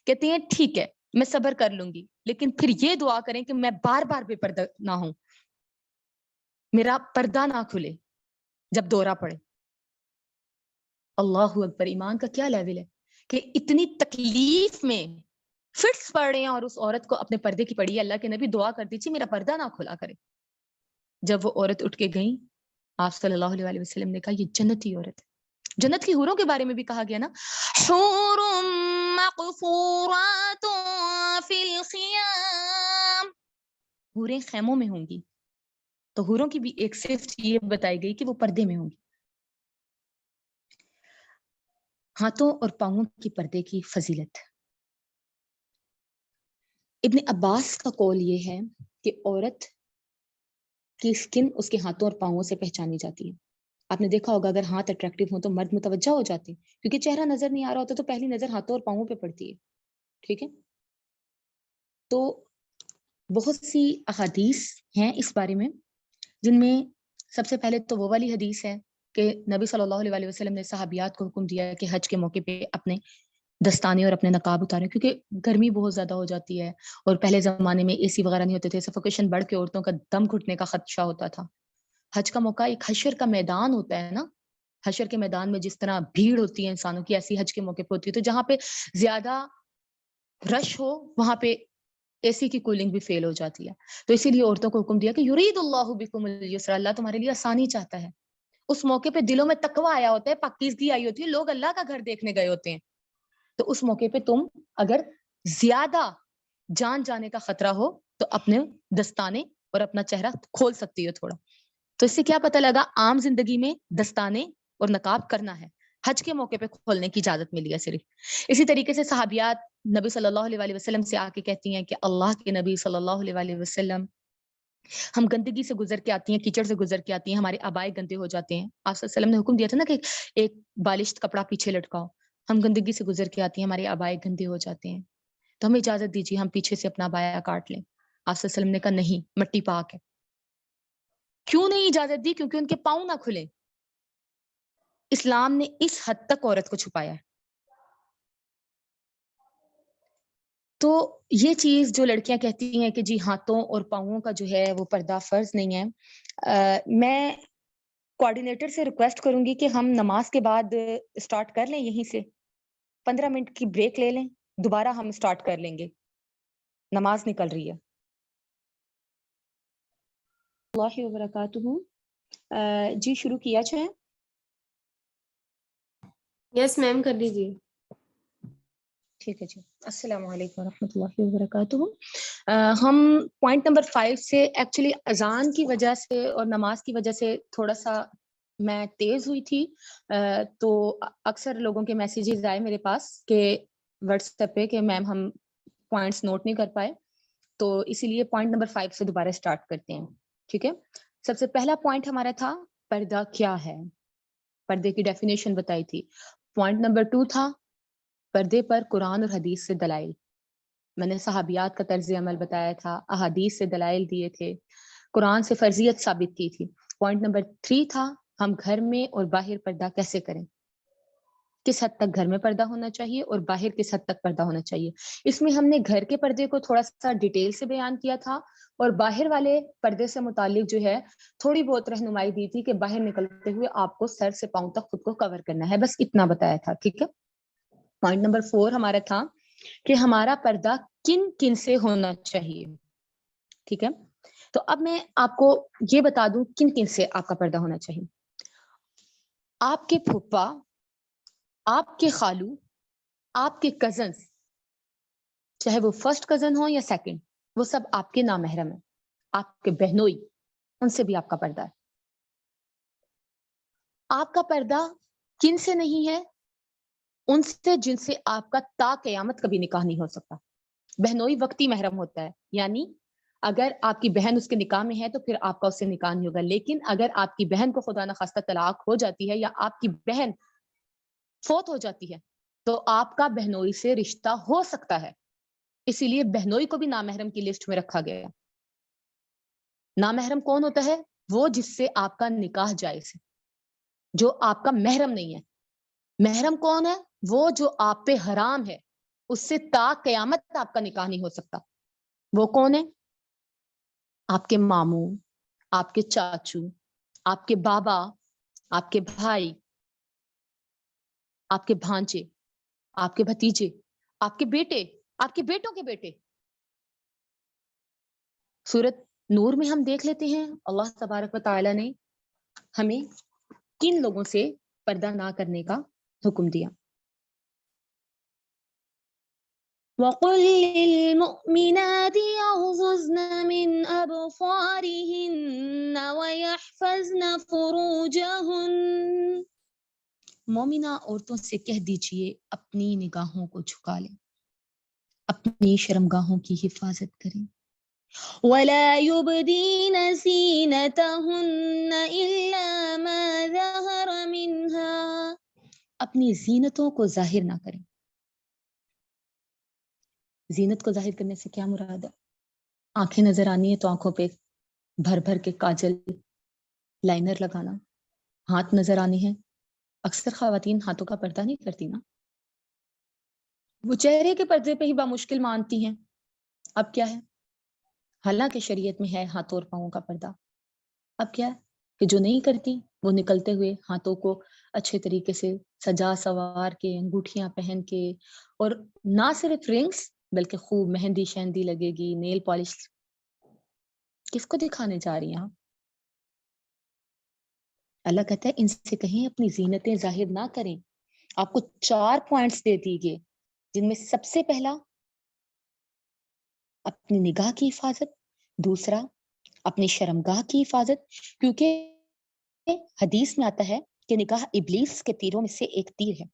کہتے ہیں ٹھیک ہے میں صبر کر لوں گی، لیکن پھر یہ دعا کریں کہ میں بار بار بے پردہ نہ ہوں، میرا پردہ نہ کھلے جب دورہ پڑے۔ اللہ اکبر، ایمان کا کیا لیول ہے کہ اتنی تکلیف میں فٹس پڑ رہے ہیں اور اس عورت کو اپنے پردے کی پڑی ہے، اللہ کے نبی دعا کر دیجیے میرا پردہ نہ کھلا کرے۔ جب وہ عورت اٹھ کے گئیں، آپ صلی اللہ علیہ وسلم نے کہا یہ جنتی عورت ہے۔ جنت کی حوروں کے بارے میں بھی کہا گیا نا، حور مقصورات فی الخیام، حوریں خیموں میں ہوں گی۔ تو حوروں کی بھی ایک صفت یہ بتائی گئی کہ وہ پردے میں ہوں گی۔ ہاتھوں اور پاؤں کی پردے کی فضیلت، ابن عباس کا قول یہ ہے کہ عورت کی سکن اس کے ہاتھوں اور پاؤں سے پہچانی جاتی ہے۔ آپ نے دیکھا ہوگا اگر ہاتھ اٹریکٹیو ہوں تو مرد متوجہ ہو جاتے ہیں، کیونکہ چہرہ نظر نہیں آ رہا ہوتا تو پہلی نظر ہاتھوں اور پاؤں پہ پڑتی ہے، ٹھیک ہے؟ تو بہت سی احادیث ہیں اس بارے میں، جن میں سب سے پہلے تو وہ والی حدیث ہے کہ نبی صلی اللہ علیہ وسلم نے صحابیات کو حکم دیا ہے کہ حج کے موقع پہ اپنے دستانے اور اپنے نقاب اتاریں، کیونکہ گرمی بہت زیادہ ہو جاتی ہے اور پہلے زمانے میں اے سی وغیرہ نہیں ہوتے تھے، سفوکیشن بڑھ کے عورتوں کا دم گھٹنے کا خدشہ ہوتا تھا۔ حج کا موقع ایک حشر کا میدان ہوتا ہے نا، حشر کے میدان میں جس طرح بھیڑ ہوتی ہے انسانوں کی، ایسی حج کے موقع پہ ہوتی ہے. تو جہاں پہ زیادہ رش ہو وہاں پہ اے سی کی کولنگ بھی فیل ہو جاتی ہے. تو اسی لیے عورتوں کو حکم دیا کہ یرید اللہ بکم اليسر، اللہ تمہارے لیے آسانی چاہتا ہے. اس موقع پہ دلوں میں تقوی آیا ہوتا ہے، پاکیزگی آئی ہوتی ہے، لوگ اللہ کا گھر دیکھنے گئے ہوتے ہیں. تو اس موقع پہ تم اگر زیادہ جان جانے کا خطرہ ہو تو اپنے دستانے اور اپنا چہرہ کھول سکتی ہو تھوڑا. تو اس سے کیا پتہ لگا، عام زندگی میں دستانے اور نقاب کرنا ہے، حج کے موقع پہ کھولنے کی اجازت ملی ہے صرف. اسی طریقے سے صحابیات نبی صلی اللہ علیہ وسلم سے آ کے کہتی ہیں کہ اللہ کے نبی صلی اللہ علیہ وسلم، ہم گندگی سے گزر کے آتی ہیں، کیچڑ سے گزر کے آتی ہیں، ہمارے عبائے گندے ہو جاتے ہیں. آپ صلی اللہ علیہ وسلم نے حکم دیا تھا نا کہ ایک بالشت کپڑا پیچھے لٹکاؤ. ہم گندگی سے گزر کے آتی ہیں، ہمارے عبائے گندے ہو جاتے ہیں، تو ہمیں اجازت دیجیے ہم پیچھے سے اپنا عبایا کاٹ لیں. آپ صلی اللہ علیہ وسلم نے کہا نہیں، مٹی پاک ہے. کیوں نہیں اجازت دی؟ کیونکہ ان کے پاؤں نہ کھلیں. اسلام نے اس حد تک عورت کو چھپایا ہے. تو یہ چیز جو لڑکیاں کہتی ہیں کہ جی ہاتھوں اور پاؤں کا جو ہے وہ پردہ فرض نہیں ہے، میں کوآرڈینیٹر سے ریکویسٹ کروں گی کہ ہم نماز کے بعد اسٹارٹ کر لیں، یہیں سے 15 منٹ کی بریک لے لیں، دوبارہ ہم اسٹارٹ کر لیں گے، نماز نکل رہی ہے. اللہ وبرکاتہ. جی شروع کیا جائے. یس میم کر لیجیے. ٹھیک ہے جی. السلام علیکم ورحمۃ اللہ وبرکاتہ. ہم پوائنٹ نمبر 5 سے ایکچولی اذان کی وجہ سے اور نماز کی وجہ سے تھوڑا سا میں تیز ہوئی تھی، تو اکثر لوگوں کے میسیجز آئے میرے پاس کہ واٹس ایپ پہ کہ میم ہم پوائنٹس نوٹ نہیں کر پائے، تو اسی لیے پوائنٹ نمبر 5 سے دوبارہ اسٹارٹ کرتے ہیں. ٹھیک ہے. سب سے پہلا پوائنٹ ہمارا تھا پردہ کیا ہے، پردے کی ڈیفینیشن بتائی تھی. پوائنٹ نمبر 2 تھا پردے پر قرآن اور حدیث سے دلائل. میں نے صحابیات کا طرز عمل بتایا تھا، احادیث سے دلائل دیے تھے، قرآن سے فرضیت ثابت کی تھی. پوائنٹ نمبر 3 تھا ہم گھر میں اور باہر پردہ کیسے کریں، کس حد تک گھر میں پردہ ہونا چاہیے اور باہر کس حد تک پردہ ہونا چاہیے. اس میں ہم نے گھر کے پردے کو تھوڑا سا ڈیٹیل سے بیان کیا تھا، اور باہر والے پردے سے متعلق جو ہے تھوڑی بہت رہنمائی دی تھی کہ باہر نکلتے ہوئے آپ کو سر سے پاؤں تک خود کو کور کرنا ہے، بس اتنا بتایا تھا. ٹھیک ہے. پوائنٹ نمبر 4 ہمارا تھا کہ ہمارا پردہ کن کن سے ہونا چاہیے. ٹھیک ہے. تو اب میں آپ کو یہ بتا دوں کن کن سے آپ کا پردہ ہونا چاہیے. آپ کے پھپھا، آپ کے خالو، آپ کے کزنز، چاہے وہ فرسٹ کزن ہو یا سیکنڈ، وہ سب آپ کے نامحرم ہیں. آپ کے بہنوئی، ان سے بھی آپ کا پردہ ہے. آپ کا پردہ کن سے نہیں ہے؟ ان سے جن سے آپ کا تا قیامت کبھی نکاح نہیں ہو سکتا. بہنوئی وقتی محرم ہوتا ہے، یعنی اگر آپ کی بہن اس کے نکاح میں ہے تو پھر آپ کا اس سے نکاح نہیں ہوگا. لیکن اگر آپ کی بہن کو خدا نخواستہ طلاق ہو جاتی ہے یا آپ کی بہن فوت ہو جاتی ہے تو آپ کا بہنوئی سے رشتہ ہو سکتا ہے. اسی لیے بہنوئی کو بھی نامحرم کی لسٹ میں رکھا گیا. نامحرم کون ہوتا ہے؟ وہ جس سے آپ کا نکاح جائز ہے، جو آپ کا محرم نہیں ہے. محرم کون ہے؟ وہ جو آپ پہ حرام ہے، اس سے تا قیامت آپ کا نکاح نہیں ہو سکتا. وہ کون ہے؟ آپ کے ماموں، آپ کے چاچو، آپ کے بابا، آپ کے بھائی، آپ کے بھانجے، آپ کے بھتیجے، آپ کے بیٹے، آپ کے بیٹوں کے بیٹے. سورۃ نور میں ہم دیکھ لیتے ہیں اللہ تبارک و تعالی نے ہمیں کن لوگوں سے پردہ نہ کرنے کا حکم دیا. وَقُلْ لِلْمُؤْمِنَاتِ يَغْضُضْنَ مِنْ أَبْصَارِهِنَّ وَيَحْفَظْنَ فُرُوجَهُنَّ. مومنہ عورتوں سے کہہ دیجئے اپنی نگاہوں کو جھکا لیں، اپنی شرمگاہوں کی حفاظت کریں. وَلَا يُبْدِينَ زِينَتَهُنَّ إِلَّا مَا ظَهَرَ مِنْهَا. اپنی زینتوں کو ظاہر نہ کریں. زینت کو ظاہر کرنے سے کیا مراد ہے؟ آنکھیں نظر آنی ہے تو آنکھوں پہ بھر بھر کے کاجل، لائنر لگانا. ہاتھ نظر آنے ہیں، اکثر خواتین ہاتھوں کا پردہ نہیں کرتی نا، وہ چہرے کے پردے پہ ہی بامشکل مانتی ہیں. اب کیا ہے؟ حالانکہ شریعت میں ہے ہاتھوں اور پاؤں کا پردہ. اب کیا ہے؟ کہ جو نہیں کرتی وہ نکلتے ہوئے ہاتھوں کو اچھے طریقے سے سجا سوار کے انگوٹھیاں پہن کے، اور نہ صرف رنگس بلکہ خوب مہندی شہندی لگے گی، نیل پالش، کس کو دکھانے جا رہی ہیں آپ؟ اللہ کہتا ہے ان سے کہیں اپنی زینتیں ظاہر نہ کریں. آپ کو 4 پوائنٹس دے دیے جن میں سب سے پہلا اپنی نگاہ کی حفاظت، دوسرا اپنی شرمگاہ کی حفاظت، کیونکہ حدیث میں آتا ہے کہ نگاہ ابلیس کے تیروں میں سے ایک تیر ہے.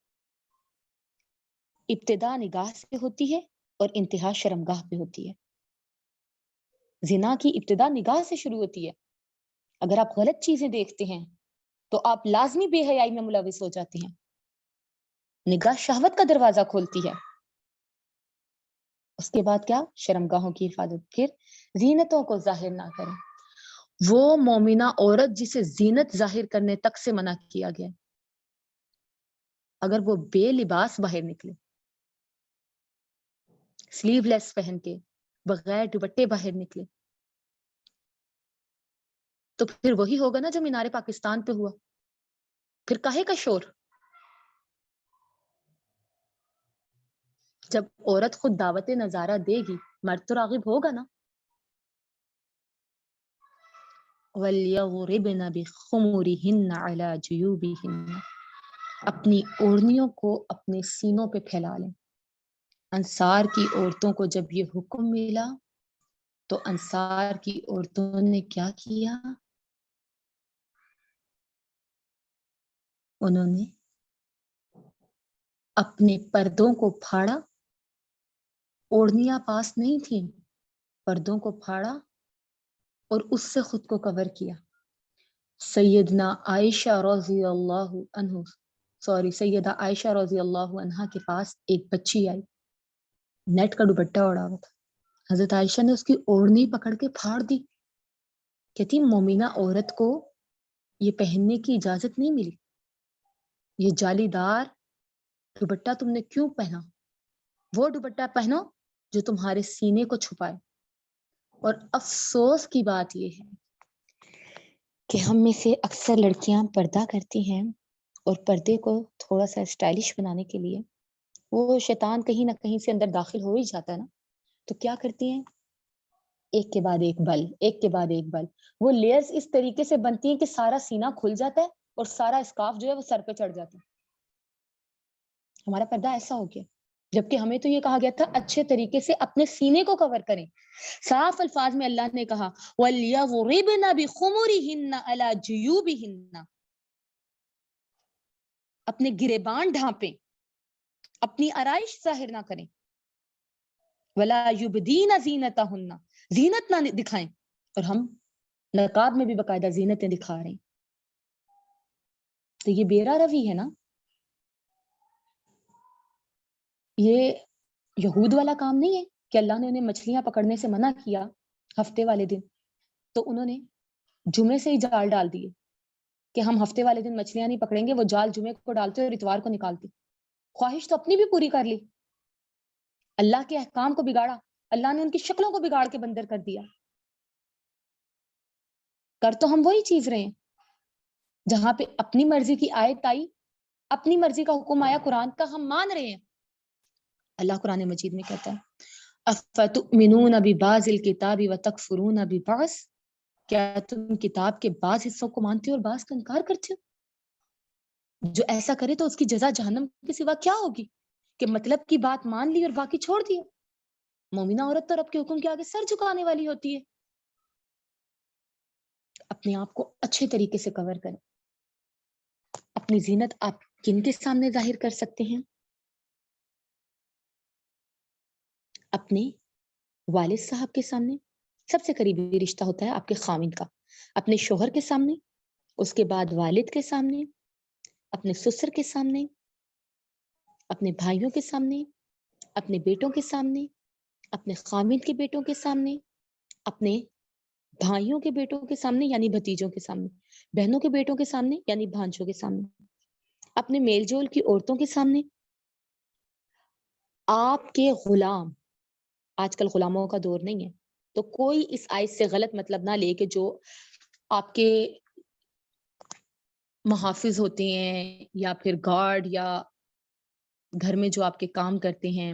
ابتدا نگاہ سے ہوتی ہے اور انتہا شرمگاہ پہ ہوتی ہے. زنا کی ابتدا نگاہ سے شروع ہوتی ہے. اگر آپ غلط چیزیں دیکھتے ہیں تو آپ لازمی بے حیائی میں ملوث ہو جاتے ہیں. نگاہ شہوت کا دروازہ کھولتی ہے. اس کے بعد کیا؟ شرمگاہوں کی حفاظت. پھر زینتوں کو ظاہر نہ کریں. وہ مومنہ عورت جسے زینت ظاہر کرنے تک سے منع کیا گیا، اگر وہ بے لباس باہر نکلے، سلیو لیس پہن کے، بغیر دوپٹے باہر نکلے، تو پھر وہی ہوگا نا جو مینار پاکستان پہ ہوا. پھر کاہے کا شور؟ جب عورت خود دعوت نظارہ دے گی، مرد تو راغب ہوگا نا. وَلْيَضْرِبْنَ بِخُمُرِهِنَّ عَلَى جُيُوبِهِنَّ، اپنی اوڑھنیوں کو اپنے سینوں پہ پھیلا لیں. انصار کی عورتوں کو جب یہ حکم ملا تو انصار کی عورتوں نے کیا کیا؟ انہوں نے اپنے پردوں کو پھاڑا. اوڑھنیاں پاس نہیں تھیں، پردوں کو پھاڑا اور اس سے خود کو کور کیا. سیدہ عائشہ رضی اللہ عنہا کے پاس ایک بچی آئی، نیٹ کا دوپٹہ اوڑھا ہوا تھا. حضرت عائشہ نے اس کی اوڑھنی پکڑ کے پھاڑ دی. کہتی مومنہ عورت کو یہ پہننے کی اجازت نہیں ملی. یہ جالی دار دوپٹہ تم نے کیوں پہنا؟ وہ دوپٹہ پہنو جو تمہارے سینے کو چھپائے. اور افسوس کی بات یہ ہے کہ ہم میں سے اکثر لڑکیاں پردہ کرتی ہیں اور پردے کو تھوڑا سا اسٹائلش بنانے کے لیے وہ شیطان کہیں نہ کہیں سے اندر داخل ہو ہی جاتا ہے نا، تو کیا کرتی ہیں؟ ایک کے بعد ایک بل، ایک کے بعد ایک بل. وہ لیئرز اس طریقے سے بنتی ہیں کہ سارا سینہ کھل جاتا ہے اور سارا اسکارف جو ہے وہ سر پہ چڑھ جاتا ہے. ہمارا پردہ ایسا ہو گیا، جبکہ ہمیں تو یہ کہا گیا تھا اچھے طریقے سے اپنے سینے کو کور کریں. صاف الفاظ میں اللہ نے کہا وَلْيَضْرِبْنَ بِخُمُرِهِنَّ عَلَى جُيُوبِهِنَّ، اپنے گریبان ڈھانپیں، اپنی آرائش ظاہر نہ کریں. وَلَا يُبْدِينَ زِينَتَهُنَّ، زینت نہ دکھائیں. اور ہم نقاب میں بھی باقاعدہ زینتیں دکھا رہے ہیں. تو یہ بیرا روی ہے نا، یہ یہود والا کام نہیں ہے کہ اللہ نے انہیں مچھلیاں پکڑنے سے منع کیا ہفتے والے دن، تو انہوں نے جمعے سے ہی جال ڈال دیے کہ ہم ہفتے والے دن مچھلیاں نہیں پکڑیں گے. وہ جال جمعے کو ڈالتے اور اتوار کو نکالتے. خواہش تو اپنی بھی پوری کر لی، اللہ کے احکام کو بگاڑا. اللہ نے ان کی شکلوں کو بگاڑ کے بندر کر دیا. کر تو ہم وہی چیز رہے ہیں جہاں پہ اپنی مرضی کی آیت آئی، اپنی مرضی کا حکم آیا قرآن کا، ہم مان رہے ہیں. اللہ قرآن مجید میں کہتا ہے افتؤمنون ببعض الکتاب وتکفرون ببعض، کیا تم کتاب کے بعض حصوں کو مانتے ہو اور بعض کا انکار کرتے ہو؟ جو ایسا کرے تو اس کی جزا جہنم کے سوا کیا ہوگی؟ کہ مطلب کی بات مان لی اور باقی چھوڑ دیا. مومنہ عورت تو رب کے حکم کے آگے سر جھکانے والی ہوتی ہے. اپنے آپ کو اچھے طریقے سے کور کریں. اپنی زینت آپ کن کے سامنے ظاہر کر سکتے ہیں؟ اپنے والد صاحب کے سامنے، سب سے قریبی رشتہ ہوتا ہے آپ کے خاوند کا. اپنے شوہر کے سامنے، اس کے بعد والد کے سامنے، اپنے سسر کے سامنے، اپنے بھائیوں کے سامنے، اپنے بیٹوں کے سامنے، اپنے خاوند کے بیٹوں کے سامنے، اپنے بھائیوں کے بیٹوں کے سامنے یعنی بھتیجوں کے سامنے، بہنوں کے بیٹوں کے سامنے یعنی بھانجوں کے سامنے، اپنے میل جول کی عورتوں کے سامنے. آپ کے غلام، آج کل غلاموں کا دور نہیں ہے، تو کوئی اس آیت سے غلط مطلب نہ لے کہ جو آپ کے محافظ ہوتے ہیں یا پھر گارڈ یا گھر میں جو آپ کے کام کرتے ہیں.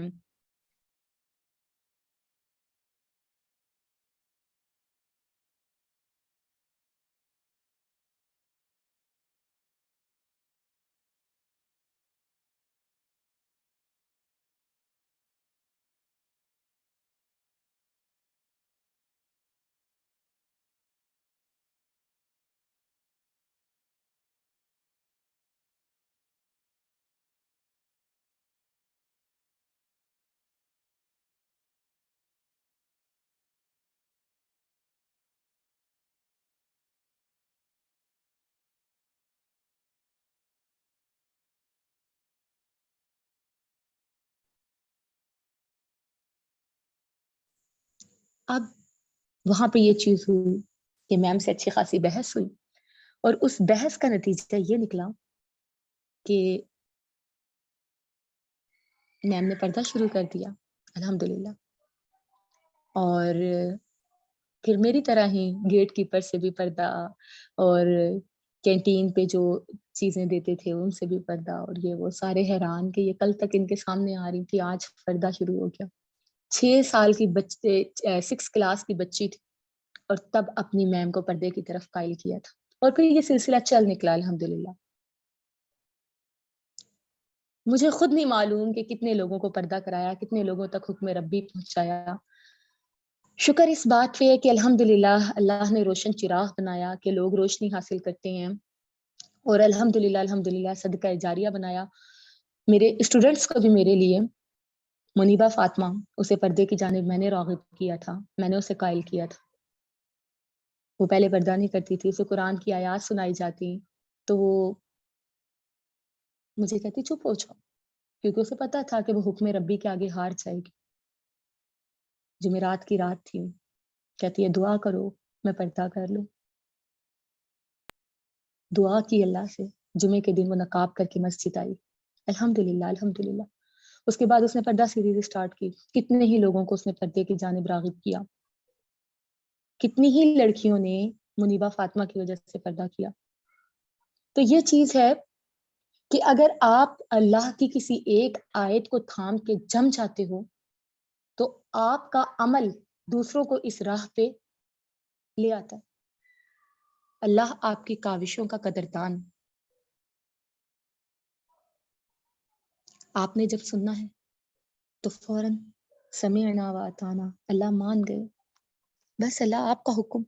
اب وہاں پہ یہ چیز ہوئی کہ میم سے اچھی خاصی بحث ہوئی اور اس بحث کا نتیجہ یہ نکلا کہ میم نے پردہ شروع کر دیا الحمدللہ. اور پھر میری طرح ہی گیٹ کیپر سے بھی پردہ اور کینٹین پہ جو چیزیں دیتے تھے ان سے بھی پردہ. اور یہ وہ سارے حیران کہ یہ کل تک ان کے سامنے آ رہی تھی، آج پردہ شروع ہو گیا. 6 سال کی بچے 6 کلاس کی بچی تھی اور تب اپنی میم کو پردے کی طرف قائل کیا تھا. اور پھر یہ سلسلہ چل نکلا الحمدللہ. مجھے خود نہیں معلوم کہ کتنے لوگوں کو پردہ کرایا، کتنے لوگوں تک حکم ربی پہنچایا. شکر اس بات پہ کہ الحمدللہ اللہ نے روشن چراغ بنایا کہ لوگ روشنی حاصل کرتے ہیں. اور الحمدللہ صدقہ جاریہ بنایا میرے اسٹوڈنٹس کو بھی. میرے لیے منیبہ فاطمہ، اسے پردے کی جانب میں نے راغب کیا تھا، میں نے اسے قائل کیا تھا. وہ پہلے پردہ نہیں کرتی تھی، اسے قرآن کی آیات سنائی جاتی تو وہ مجھے کہتی چپ ہو جاؤ، کیونکہ اسے پتا تھا کہ وہ حکم ربی کے آگے ہار جائے گی. جمعرات کی رات تھی، کہتی ہے دعا کرو میں پردہ کر لوں. دعا کی اللہ سے، جمعے کے دن وہ نقاب کر کے مسجد آئی. الحمدللہ. اس کے بعد اس نے پردہ سیریز اسٹارٹ کی. کتنے ہی لوگوں کو اس نے پردے کی جانب راغب کیا، کتنی ہی لڑکیوں نے منیبہ فاطمہ کی وجہ سے پردہ کیا. تو یہ چیز ہے کہ اگر آپ اللہ کی کسی ایک آیت کو تھام کے جم جاتے ہو تو آپ کا عمل دوسروں کو اس راہ پہ لے آتا ہے. اللہ آپ کی کاوشوں کا قدردان. آپ نے جب سننا ہے تو فوراً سمعنا و اطعنا، اللہ مان گئے. بس اللہ آپ کا حکم،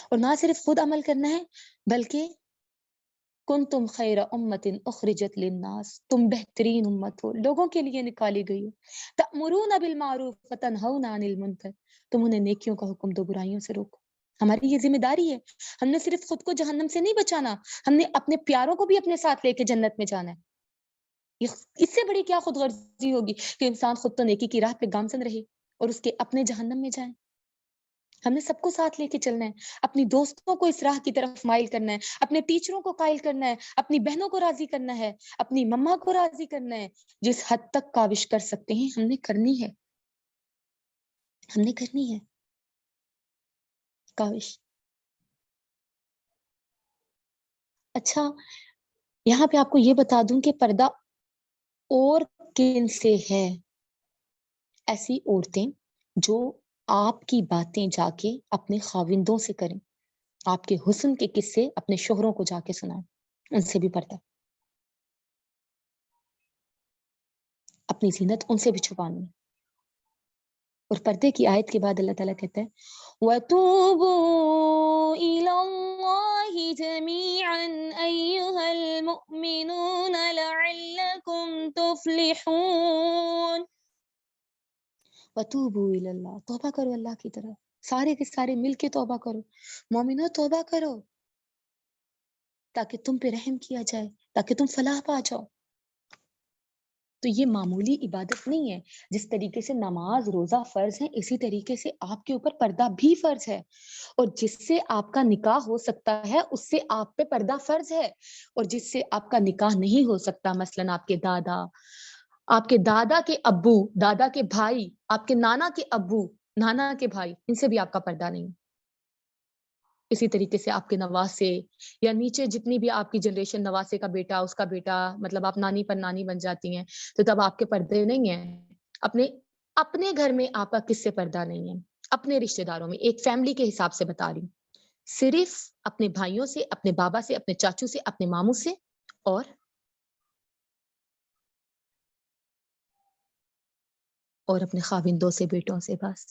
اور نہ صرف خود عمل کرنا ہے بلکہ کنتم خیر امت اخرجت للناس، تم بہترین امت ہو، لوگوں کے لیے نکالی گئی ہو. تأمرون بالمعروف وتنہون عن المنکر، تم انہیں نیکیوں کا حکم دو، برائیوں سے روکو. ہماری یہ ذمہ داری ہے. ہم نے صرف خود کو جہنم سے نہیں بچانا، ہم نے اپنے پیاروں کو بھی اپنے ساتھ لے کے جنت میں جانا ہے. اس سے بڑی کیا خود غرضی ہوگی کہ انسان خود تو نیکی کی راہ پہ گامزن رہے اور اس کے اپنے جہنم میں جائیں. ہم نے سب کو ساتھ لے کے چلنا ہے، اپنی دوستوں کو اس راہ کی طرف مائل کرنا ہے، اپنے ٹیچروں کو قائل کرنا ہے، اپنی بہنوں کو راضی کرنا ہے، اپنی مما کو راضی کرنا ہے. جس حد تک کاوش کر سکتے ہیں ہم نے کرنی ہے، ہم نے کرنی ہے کاوش. اچھا یہاں پہ آپ کو یہ بتا دوں کہ پردہ اور کن سے ہے. ایسی عورتیں جو آپ کی باتیں جا کے اپنے خاوندوں سے کریں، آپ کے حسن کے قصے اپنے شوہروں کو جا کے سنائیں، ان سے بھی پردہ. اپنی زینت ان سے بھی چھپانی. اور پردے کی آیت کے بعد اللہ تعالیٰ کہتا ہے وَتُوبُوا إِلَى اللَّهِ جَمِيعًا أَيُّهَا الْمُؤْمِنُونَ لَعَلَّكُمْ تُفْلِحُونَ. وَتُوبُوا إِلَى اللَّهِ، توبہ کرو اللہ کی طرف، سارے کے سارے مل کے توبہ کرو. مومنو توبہ کرو تاکہ تم پہ رحم کیا جائے، تاکہ تم فلاح پا جاؤ. تو یہ معمولی عبادت نہیں ہے. جس طریقے سے نماز روزہ فرض ہے، اسی طریقے سے آپ کے اوپر پردہ بھی فرض ہے. اور جس سے آپ کا نکاح ہو سکتا ہے اس سے آپ پہ پردہ فرض ہے. اور جس سے آپ کا نکاح نہیں ہو سکتا، مثلاً آپ کے دادا، آپ کے دادا کے ابو، دادا کے بھائی، آپ کے نانا کے ابو، نانا کے بھائی، ان سے بھی آپ کا پردہ نہیں. اسی طریقے سے آپ کے نواسے یا نیچے جتنی بھی آپ کی جنریشن، نواسے کا بیٹا، اس کا بیٹا، مطلب آپ نانی پر نانی بن جاتی ہیں، تو تب آپ کے پردے نہیں ہیں. اپنے گھر میں آپ کا کس سے پردہ نہیں ہے؟ اپنے رشتے داروں میں، ایک فیملی کے حساب سے بتا رہی ہوں. صرف اپنے بھائیوں سے، اپنے بابا سے، اپنے چاچو سے، اپنے ماموں سے اور اپنے خاوندوں سے، بیٹوں سے. بس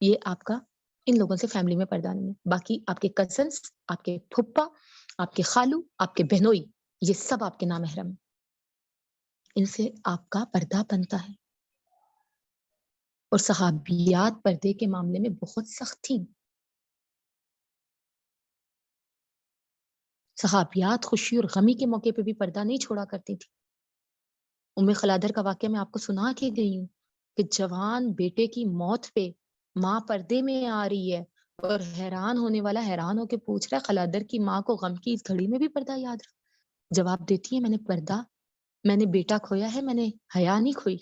یہ آپ کا ان لوگوں سے فیملی میں پردہ نہیں ہے. باقی آپ کے کزنس، آپ کے پھپھا، آپ کے خالو، آپ کے بہنوئی، یہ سب آپ کے نامحرم ہیں. ان سے آپ کا پردہ بنتا ہے. اور صحابیات پردے کے معاملے میں بہت سخت تھیں. صحابیات خوشی اور غمی کے موقع پہ بھی پردہ نہیں چھوڑا کرتی تھی. ام خلادر کا واقعہ میں آپ کو سنا کے گئی ہوں کہ جوان بیٹے کی موت پہ ماں پردے میں آ رہی ہے اور حیران ہونے والا حیران ہو کے پوچھ رہا ہے خلادر کی ماں کو غم کی اس گھڑی میں بھی پردہ یاد رہا؟ جواب دیتی ہے، میں نے بیٹا کھویا ہے، میں نے حیا نہیں کھوئی.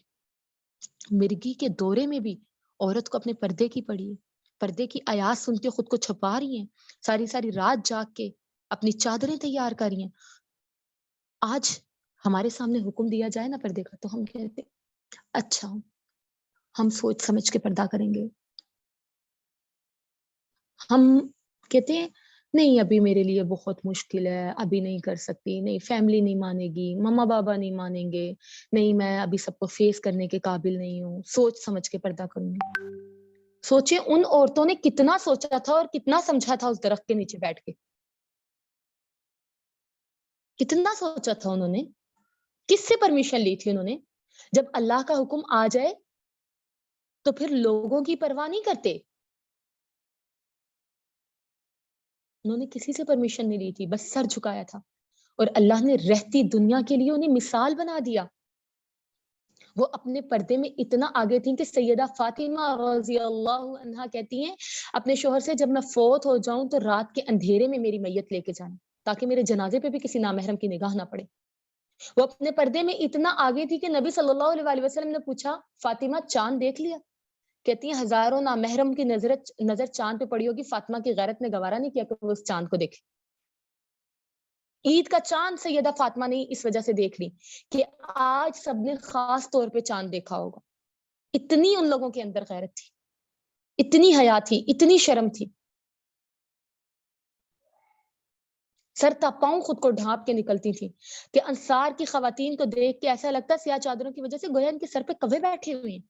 مرگی کے دورے میں بھی عورت کو اپنے پردے کی پڑی ہے. پردے کی آیات سن کے خود کو چھپا رہی ہیں، ساری ساری رات جاگ کے اپنی چادریں تیار کر رہی ہیں. آج ہمارے سامنے حکم دیا جائے نا پردے کا، تو ہم کہتے اچھا ہم سوچ سمجھ کے پردہ کریں گے. ہم کہتے ہیں نہیں ابھی میرے لیے بہت مشکل ہے، ابھی نہیں کر سکتی، نہیں فیملی نہیں مانے گی، ماما بابا نہیں مانیں گے، نہیں میں ابھی سب کو فیس کرنے کے قابل نہیں ہوں، سوچ سمجھ کے پردہ کروں گی. سوچیں ان عورتوں نے کتنا سوچا تھا اور کتنا سمجھا تھا اس درخت کے نیچے بیٹھ کے. کتنا سوچا تھا انہوں نے، کس سے پرمیشن لی تھی انہوں نے؟ جب اللہ کا حکم آ جائے تو پھر لوگوں کی پرواہ نہیں کرتے. انہوں نے کسی سے پرمیشن نہیں لی تھی، بس سر جھکایا تھا. اور اللہ نے رہتی دنیا کے لیے انہیں مثال بنا دیا. وہ اپنے پردے میں اتنا آگے تھیں کہ سیدہ فاطمہ رضی اللہ عنہا کہتی ہیں اپنے شوہر سے جب میں فوت ہو جاؤں تو رات کے اندھیرے میں میری میت لے کے جائیں تاکہ میرے جنازے پہ بھی کسی نامحرم کی نگاہ نہ پڑے. وہ اپنے پردے میں اتنا آگے تھی کہ نبی صلی اللہ علیہ وسلم نے پوچھا فاطمہ چاند دیکھ لیا؟ کہتی ہیں ہزاروں نامحرم کی نظر چاند پہ پڑی ہوگی، فاطمہ کی غیرت نے گوارا نہیں کیا کہ وہ اس چاند کو دیکھے. عید کا چاند سیدہ فاطمہ نے اس وجہ سے دیکھ لی کہ آج سب نے خاص طور پہ چاند دیکھا ہوگا. اتنی ان لوگوں کے اندر غیرت تھی، اتنی حیا تھی، اتنی شرم تھی. سر تا پاؤں خود کو ڈھانپ کے نکلتی تھی کہ انصار کی خواتین کو دیکھ کے ایسا لگتا سیاہ چادروں کی وجہ سے گویا ان کے سر پہ کوے بیٹھے ہوئے ہیں.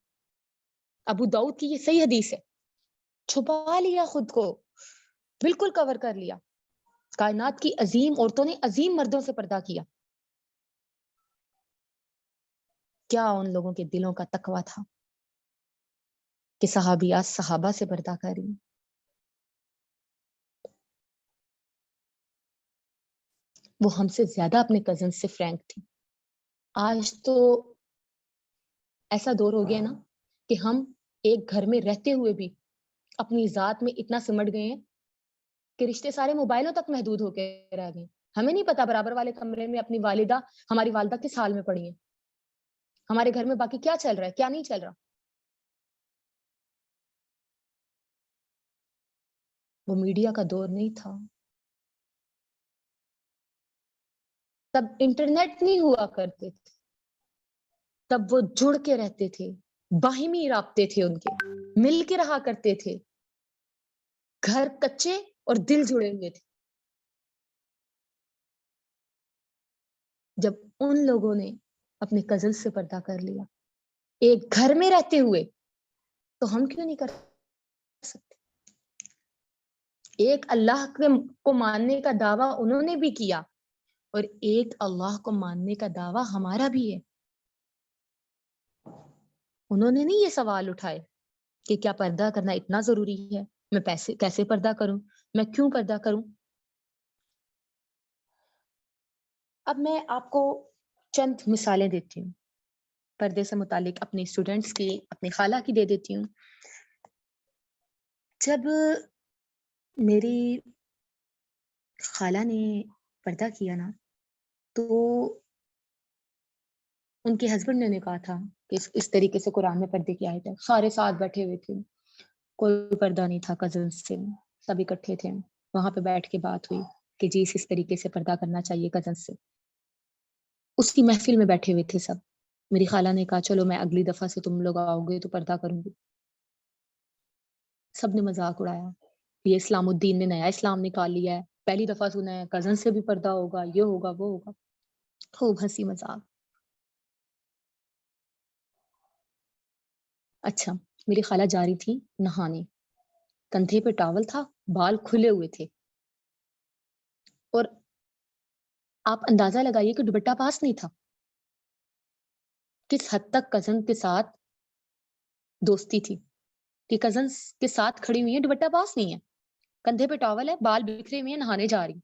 ابو داؤد کی یہ صحیح حدیث ہے. چھپا لیا خود کو، بالکل کور کر لیا. کائنات کی عظیم عورتوں نے عظیم مردوں سے پردہ کیا. کیا ان لوگوں کے دلوں کا تقویٰ تھا کہ صحابیات صحابہ سے پردہ کر رہی ہیں. وہ ہم سے زیادہ اپنے کزن سے فرینک تھی. آج تو ایسا دور ہو گیا نا کہ ہم ایک گھر میں رہتے ہوئے بھی اپنی ذات میں اتنا سمٹ گئے ہیں کہ رشتے سارے موبائلوں تک محدود ہو کے رہ گئے. ہمیں نہیں پتا برابر والے کمرے میں اپنی والدہ، ہماری والدہ کس حال میں پڑی ہیں، ہمارے گھر میں باقی کیا چل رہا ہے، کیا نہیں چل رہا. وہ میڈیا کا دور نہیں تھا، تب انٹرنیٹ نہیں ہوا کرتے تھے، تب وہ جڑ کے رہتے تھے، باہمی رابطے تھے ان کے، مل کے رہا کرتے تھے، گھر کچے اور دل جڑے ہوئے تھے. جب ان لوگوں نے اپنے کزن سے پردہ کر لیا ایک گھر میں رہتے ہوئے، تو ہم کیوں نہیں کر سکتے؟ ایک اللہ کو ماننے کا دعویٰ انہوں نے بھی کیا اور ایک اللہ کو ماننے کا دعویٰ ہمارا بھی ہے. انہوں نے نہیں یہ سوال اٹھائے کہ کیا پردہ کرنا اتنا ضروری ہے، میں کیسے پردہ کروں، میں کیوں پردہ کروں. اب میں آپ کو چند مثالیں دیتی ہوں پردے سے متعلق، اپنے اسٹوڈنٹس کی، اپنی خالہ کی دے دیتی ہوں. جب میری خالہ نے پردہ کیا نا تو ان کے ہسبینڈ نے کہا تھا کہ اس طریقے سے قرآن میں پردے کی آیت ہے. سارے ساتھ بیٹھے ہوئے تھے، کوئی پردہ نہیں تھا، کزنس سے سب اکٹھے تھے. وہاں پہ بیٹھ کے بات ہوئی کہ جی اس طریقے سے پردہ کرنا چاہیے کزن سے. اس کی محفل میں بیٹھے ہوئے تھے سب. میری خالہ نے کہا چلو میں اگلی دفعہ سے تم لوگ آؤ گے تو پردہ کروں گی. سب نے مذاق اڑایا, یہ اسلام الدین نے نیا اسلام نکال لیا ہے, پہلی دفعہ سنا ہے کزن سے بھی پردہ ہوگا, یہ ہوگا وہ ہوگا. خوب ہنسی مذاق. اچھا, میری خالہ جا رہی تھی نہانے, کندھے پہ ٹاول تھا, بال کھلے ہوئے تھے, اور آپ اندازہ لگائیے کہ دوپٹہ پاس نہیں تھا. کس حد تک کزن کے ساتھ دوستی تھی کہ کزن کے ساتھ کھڑی ہوئی ہے, دوپٹہ پاس نہیں ہے, کندھے پہ ٹاول ہے, بال بکھرے ہوئے ہیں, نہانے جا رہی.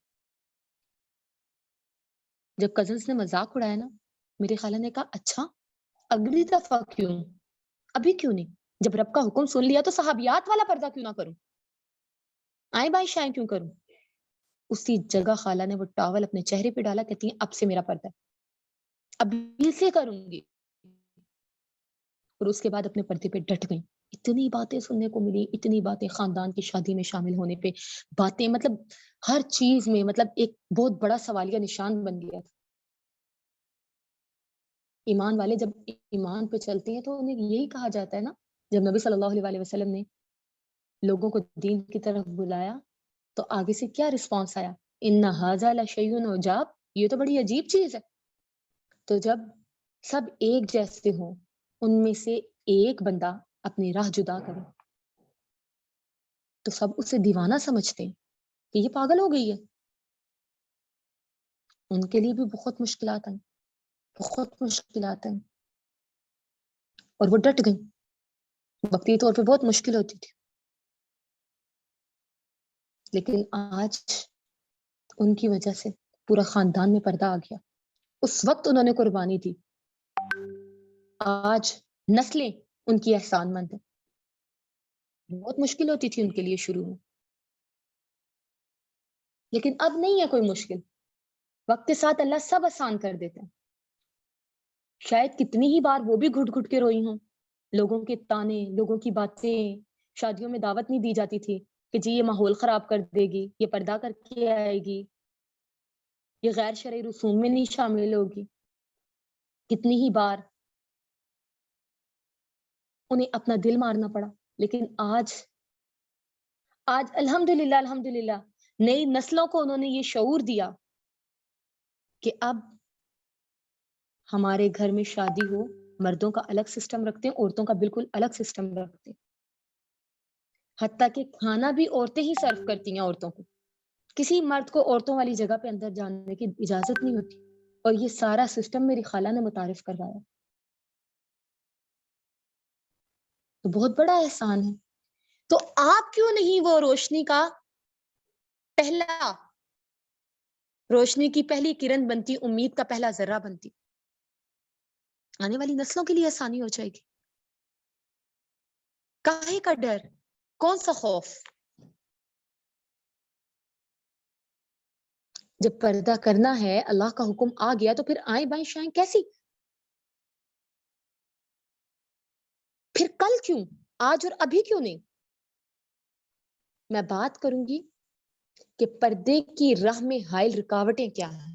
جب کزنس نے مذاق اڑایا نا, میری خالہ نے کہا اچھا اگلی دفعہ کیوں, ابھی کیوں نہیں, جب رب کا حکم سن لیا تو صحابیات والا پردہ کیوں نہ کروں, آئیں بائیں شائیں کیوں کروں. اسی جگہ خالہ نے وہ ٹاول اپنے چہرے پہ ڈالا, کہتی ہیں اب سے میرا پردہ ہے, ابھی سے کروں گی. اور اس کے بعد اپنے پردے پہ ڈٹ گئی. اتنی باتیں سننے کو ملی, اتنی باتیں, خاندان کی شادی میں شامل ہونے پہ باتیں, مطلب ہر چیز میں, مطلب ایک بہت بڑا سوالیہ نشان بن گیا تھا. ایمان والے جب ایمان پہ چلتے ہیں تو انہیں یہی کہا جاتا ہے نا, جب نبی صلی اللہ علیہ وسلم نے لوگوں کو دین کی طرف بلایا تو آگے سے کیا رسپانس آیا, ان ھذا لشیء عجاب, یہ تو بڑی عجیب چیز ہے. تو جب سب ایک جیسے ہوں, ان میں سے ایک بندہ اپنی راہ جدا کرے تو سب اسے دیوانہ سمجھتے ہیں کہ یہ پاگل ہو گئی ہے. ان کے لیے بھی بہت مشکلات آئیں, بہت مشکلات آئیں, اور وہ ڈٹ گئی. وقتی طور پہ بہت مشکل ہوتی تھی, لیکن آج ان کی وجہ سے پورا خاندان میں پردہ آ گیا. اس وقت انہوں نے قربانی دی, آج نسلیں ان کی احسان مند ہیں. بہت مشکل ہوتی تھی ان کے لیے شروع میں, لیکن اب نہیں ہے کوئی مشکل. وقت کے ساتھ اللہ سب آسان کر دیتے ہیں. شاید کتنی ہی بار وہ بھی گھٹ گھٹ کے روئی ہوں, لوگوں کے تانے, لوگوں کی باتیں. شادیوں میں دعوت نہیں دی جاتی تھی کہ جی یہ ماحول خراب کر دے گی, یہ پردہ کر کے آئے گی, یہ غیر شرعی رسوم میں نہیں شامل ہوگی. کتنی ہی بار انہیں اپنا دل مارنا پڑا. لیکن آج الحمدللہ نئی نسلوں کو انہوں نے یہ شعور دیا کہ اب ہمارے گھر میں شادی ہو, مردوں کا الگ سسٹم رکھتے ہیں, عورتوں کا بالکل الگ سسٹم رکھتے ہیں. حتیٰ کہ کھانا بھی عورتیں ہی سرو کرتی ہیں عورتوں کو. کسی مرد کو عورتوں والی جگہ پہ اندر جانے کی اجازت نہیں ہوتی, اور یہ سارا سسٹم میری خالہ نے متعارف کروایا. تو بہت بڑا احسان ہے. تو آپ کیوں نہیں وہ روشنی کا پہلا, روشنی کی پہلی کرن بنتی, امید کا پہلا ذرہ بنتی, آنے والی نسلوں کے لیے آسانی ہو جائے گی. کاہے کا ڈر, کون سا خوف؟ جب پردہ کرنا ہے, اللہ کا حکم آ گیا, تو پھر آئیں بائیں شائیں کیسی؟ پھر کل کیوں, آج اور ابھی کیوں نہیں؟ میں بات کروں گی کہ پردے کی راہ میں حائل رکاوٹیں کیا ہیں.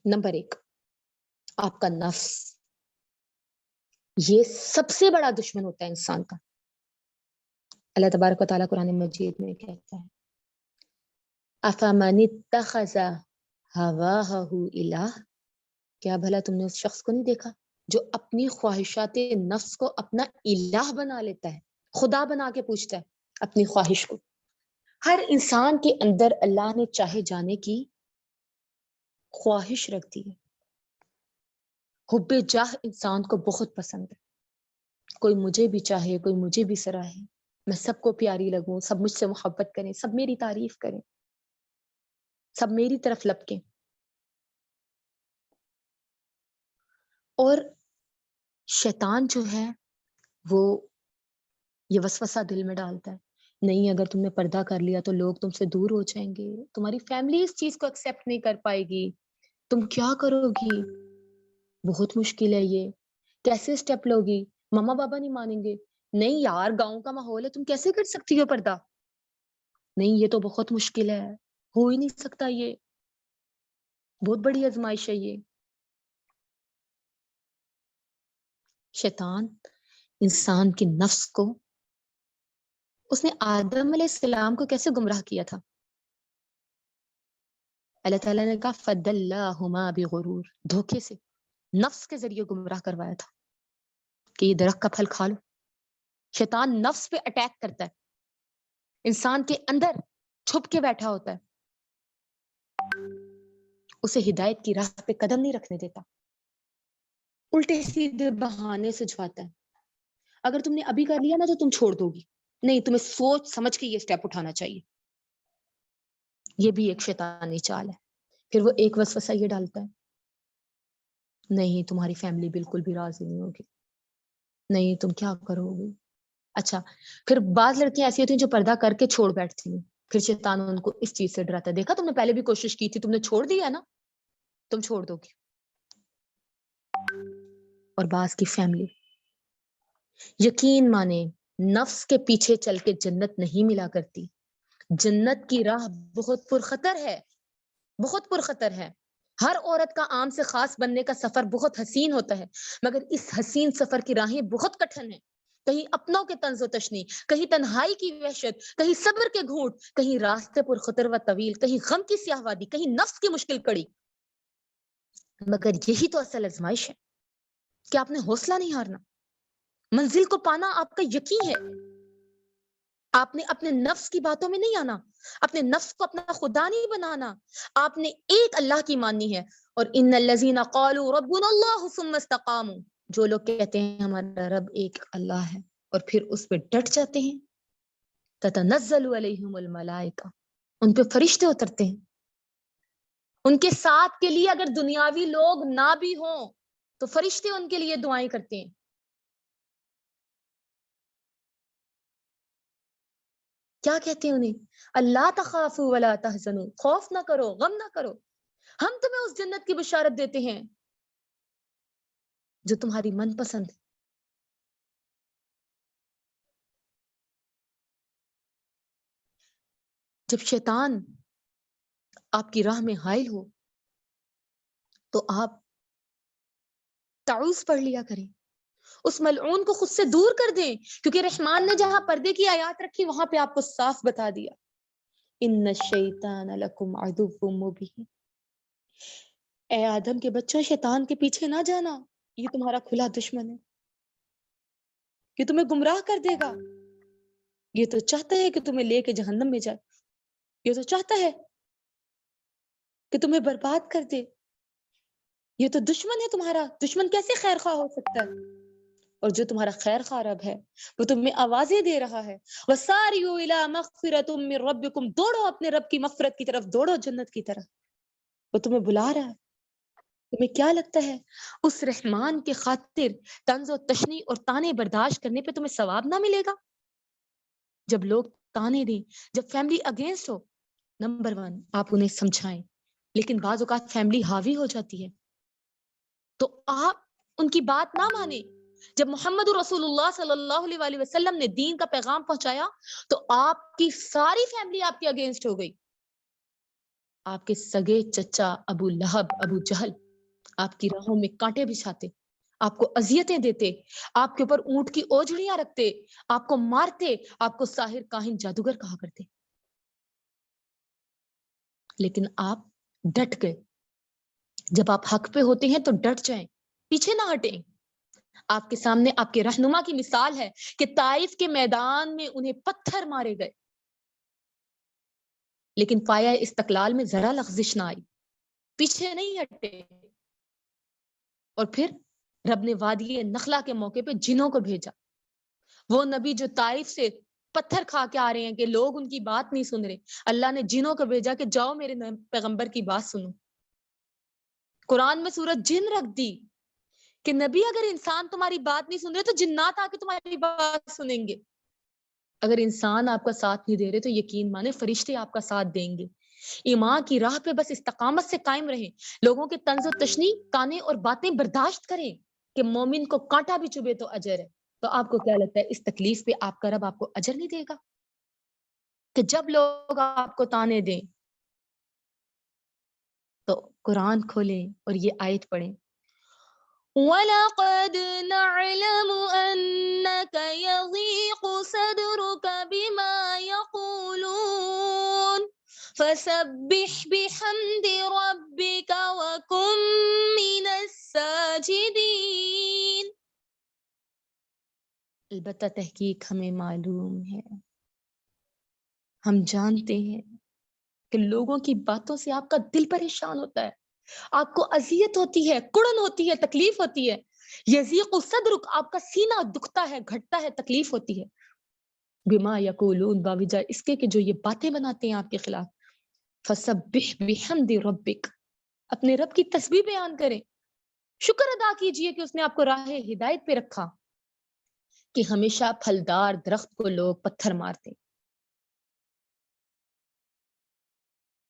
نمبر 1, آپ کا نفس. یہ سب سے بڑا دشمن ہوتا ہے انسان کا. اللہ تبارک و تعالیٰ قرآن مجید میں کہتا ہے, افمن اتخذ ہواہ الہ, کیا بھلا تم نے اس شخص کو نہیں دیکھا جو اپنی خواہشات نفس کو اپنا الہ بنا لیتا ہے, خدا بنا کے پوچھتا ہے اپنی خواہش کو. ہر انسان کے اندر اللہ نے چاہے جانے کی خواہش رکھ دی ہے. حب جاہ انسان کو بہت پسند ہے. کوئی مجھے بھی چاہے, کوئی مجھے بھی سراہے, میں سب کو پیاری لگوں, سب مجھ سے محبت کریں, سب میری تعریف کریں, سب میری طرف لپکیں. اور شیطان جو ہے وہ یہ وسوسہ دل میں ڈالتا ہے, نہیں اگر تم نے پردہ کر لیا تو لوگ تم سے دور ہو جائیں گے, تمہاری فیملی اس چیز کو ایکسیپٹ نہیں کر پائے گی, تم کیا کرو گی, بہت مشکل ہے یہ, کیسے سٹیپ لوگی, ماما بابا نہیں مانیں گے, نہیں یار گاؤں کا ماحول ہے, تم کیسے کر سکتی ہو پردہ. نہیں یہ تو بہت مشکل ہے، ہو ہی نہیں سکتا، یہ بہت بڑی آزمائش ہے یہ۔ شیطان انسان کے نفس کو، اس نے آدم علیہ السلام کو کیسے گمراہ کیا تھا؟ اللہ تعالیٰ نے کہا فَدَلَّاهُمَا بِغُرُورٍ، دھوکے سے نفس کے ذریعے گمراہ کروایا تھا کہ یہ درخت کا پھل کھا لو۔ شیطان نفس پہ اٹیک کرتا ہے، انسان کے اندر چھپ کے بیٹھا ہوتا ہے، اسے ہدایت کی راہ پہ قدم نہیں رکھنے دیتا، الٹے سیدھے بہانے سجواتا ہے۔ اگر تم نے ابھی کر لیا نا تو تم چھوڑ دو گی، نہیں تمہیں سوچ سمجھ کے یہ سٹیپ اٹھانا چاہیے۔ یہ بھی ایک شیطانی چال ہے۔ پھر وہ ایک وسوسہ یہ ڈالتا ہے، نہیں تمہاری فیملی بالکل بھی راضی نہیں ہوگی، نہیں تم کیا کرو گی۔ اچھا پھر بعض لڑکیاں ایسی ہوتی ہیں جو پردہ کر کے چھوڑ بیٹھتی ہیں، پھر شیطان ان کو اس چیز سے ڈراتا ہے، دیکھا تم نے پہلے بھی کوشش کی تھی، تم نے چھوڑ دیا نا، تم چھوڑ دو گی۔ اور بعض کی فیملی، یقین مانے نفس کے پیچھے چل کے جنت نہیں ملا کرتی، جنت کی راہ بہت پرخطر ہے، بہت پرخطر ہے۔ ہر عورت کا عام سے خاص بننے کا سفر بہت حسین ہوتا ہے، مگر اس حسین سفر کی راہیں بہت کٹھن ہیں۔ کہیں اپنوں کے طنز و تشنی، کہیں تنہائی کی وحشت، کہیں صبر کے گھونٹ، کہیں راستے پرخطر و طویل، کہیں غم کی سیاہ وادی، کہیں نفس کی مشکل کڑی۔ مگر یہی تو اصل آزمائش ہے کہ آپ نے حوصلہ نہیں ہارنا، منزل کو پانا آپ کا یقین ہے۔ آپ نے اپنے نفس کی باتوں میں نہیں آنا، اپنے نفس کو اپنا خدا نہیں بنانا، آپ نے ایک اللہ کی ماننی ہے۔ اور ان الذین قالوا ربنا اللہ ثم استقاموا، جو لوگ کہتے ہیں ہمارا رب ایک اللہ ہے اور پھر اس پہ ڈٹ جاتے ہیں، تتنزل علیہم الملائکہ، ان پہ فرشتے اترتے ہیں، ان کے ساتھ کے لیے اگر دنیاوی لوگ نہ بھی ہوں تو فرشتے ان کے لیے دعائیں کرتے ہیں۔ کیا کہتے ہیں انہیں؟ اللہ تخافوا ولا تحزنوا، خوف نہ کرو، غم نہ کرو، ہم تمہیں اس جنت کی بشارت دیتے ہیں جو تمہاری من پسند ہے۔ جب شیطان آپ کی راہ میں حائل ہو تو آپ تعوذ پڑھ لیا کریں، اس ملعون کو خود سے دور کر دیں، کیونکہ رحمان نے جہاں پردے کی آیات رکھی وہاں پہ آپ کو صاف بتا دیا ان الشیطان لکم عدو مبین۔ اے آدم کے بچوں، شیطان کے پیچھے نہ جانا، یہ تمہارا کھلا دشمن ہے، یہ تمہیں گمراہ کر دے گا، یہ تو چاہتا ہے کہ تمہیں لے کے جہنم میں جائے، یہ تو چاہتا ہے کہ تمہیں برباد کر دے، یہ تو دشمن ہے تمہارا، دشمن کیسے خیر خواہ ہو سکتا ہے؟ اور جو تمہارا خیر خواہ رب ہے وہ تمہیں آوازیں دے رہا ہے، وَسَارِعُوا إِلَىٰ مَغْفِرَةٍ مِّن رَبِّكُمْ، دوڑو اپنے رب کی مغفرت کی طرف، دوڑو جنت کی طرف، وہ تمہیں بلا رہا ہے۔ تمہیں کیا لگتا ہے اس رحمان کے خاطر طنز و تشنی اور تانے برداشت کرنے پہ تمہیں ثواب نہ ملے گا؟ جب لوگ تانے دیں، جب فیملی اگینسٹ ہو، نمبر 1 آپ انہیں سمجھائیں، لیکن بعض اوقات فیملی حاوی ہو جاتی ہے تو آپ ان کی بات نہ مانیں۔ جب محمد رسول اللہ صلی اللہ علیہ وسلم نے دین کا پیغام پہنچایا تو آپ کی ساری فیملی آپ کے اگینسٹ ہو گئی، آپ کے سگے چچا ابو لہب، ابو جہل آپ کی راہوں میں کانٹے بچھاتے، آپ کو اذیتیں دیتے، آپ کے اوپر اونٹ کی اوجھڑیاں رکھتے، آپ کو مارتے، آپ کو ساحر کاہن جادوگر کہا کرتے، لیکن آپ ڈٹ گئے۔ جب آپ حق پہ ہوتے ہیں تو ڈٹ جائیں، پیچھے نہ ہٹیں۔ آپ کے سامنے آپ کے رہنما کی مثال ہے کہ طائف کے میدان میں انہیں پتھر مارے گئے لیکن پایا استقلال میں ذرا لغزش نہ آئی، پیچھے نہیں ہٹے۔ اور پھر رب نے وادی نخلا کے موقع پہ جنوں کو بھیجا، وہ نبی جو طائف سے پتھر کھا کے آ رہے ہیں کہ لوگ ان کی بات نہیں سن رہے، اللہ نے جنوں کو بھیجا کہ جاؤ میرے پیغمبر کی بات سنو۔ قرآن میں سورت جن رکھ دی کہ نبی اگر انسان تمہاری بات نہیں سن رہے تو جنات آ کے تمہاری بات سنیں گے، اگر انسان آپ کا ساتھ نہیں دے رہے تو یقین مانے فرشتے آپ کا ساتھ دیں گے۔ ایمان کی راہ پہ بس استقامت سے قائم رہیں، لوگوں کے طنز و تشنی، تانے اور باتیں برداشت کریں کہ مومن کو کانٹا بھی چبھے تو اجر ہے۔ تو آپ کو کیا لگتا ہے اس تکلیف پہ آپ کا رب آپ کو اجر نہیں دے گا؟ کہ جب لوگ آپ کو تانے دیں تو قرآن کھولیں اور یہ آیت پڑھیں، وَلَقَدْ نَعْلَمُ أَنَّكَ يَضِيقُ صَدْرُكَ بِمَا يَقُولُونَ فَسَبِّحْ بِحَمْدِ رَبِّكَ وَكُن مِّنَ السَّاجِدِينَ۔ البتہ تحقیق ہمیں معلوم ہے، ہم جانتے ہیں کہ لوگوں کی باتوں سے آپ کا دل پریشان ہوتا ہے، آپ کو اذیت ہوتی ہے، کڑن ہوتی ہے، تکلیف ہوتی ہے، یضیق صدرک، آپ کا سینہ دکھتا ہے، گھٹتا ہے، تکلیف ہوتی ہے، بما یقولون، باوجہ اس کے کہ جو یہ باتیں بناتے ہیں آپ کے خلاف، فسبح بحمد ربک، اپنے رب کی تسبیح بیان کریں، شکر ادا کیجئے کہ اس نے آپ کو راہ ہدایت پہ رکھا، کہ ہمیشہ پھلدار درخت کو لوگ پتھر مارتے،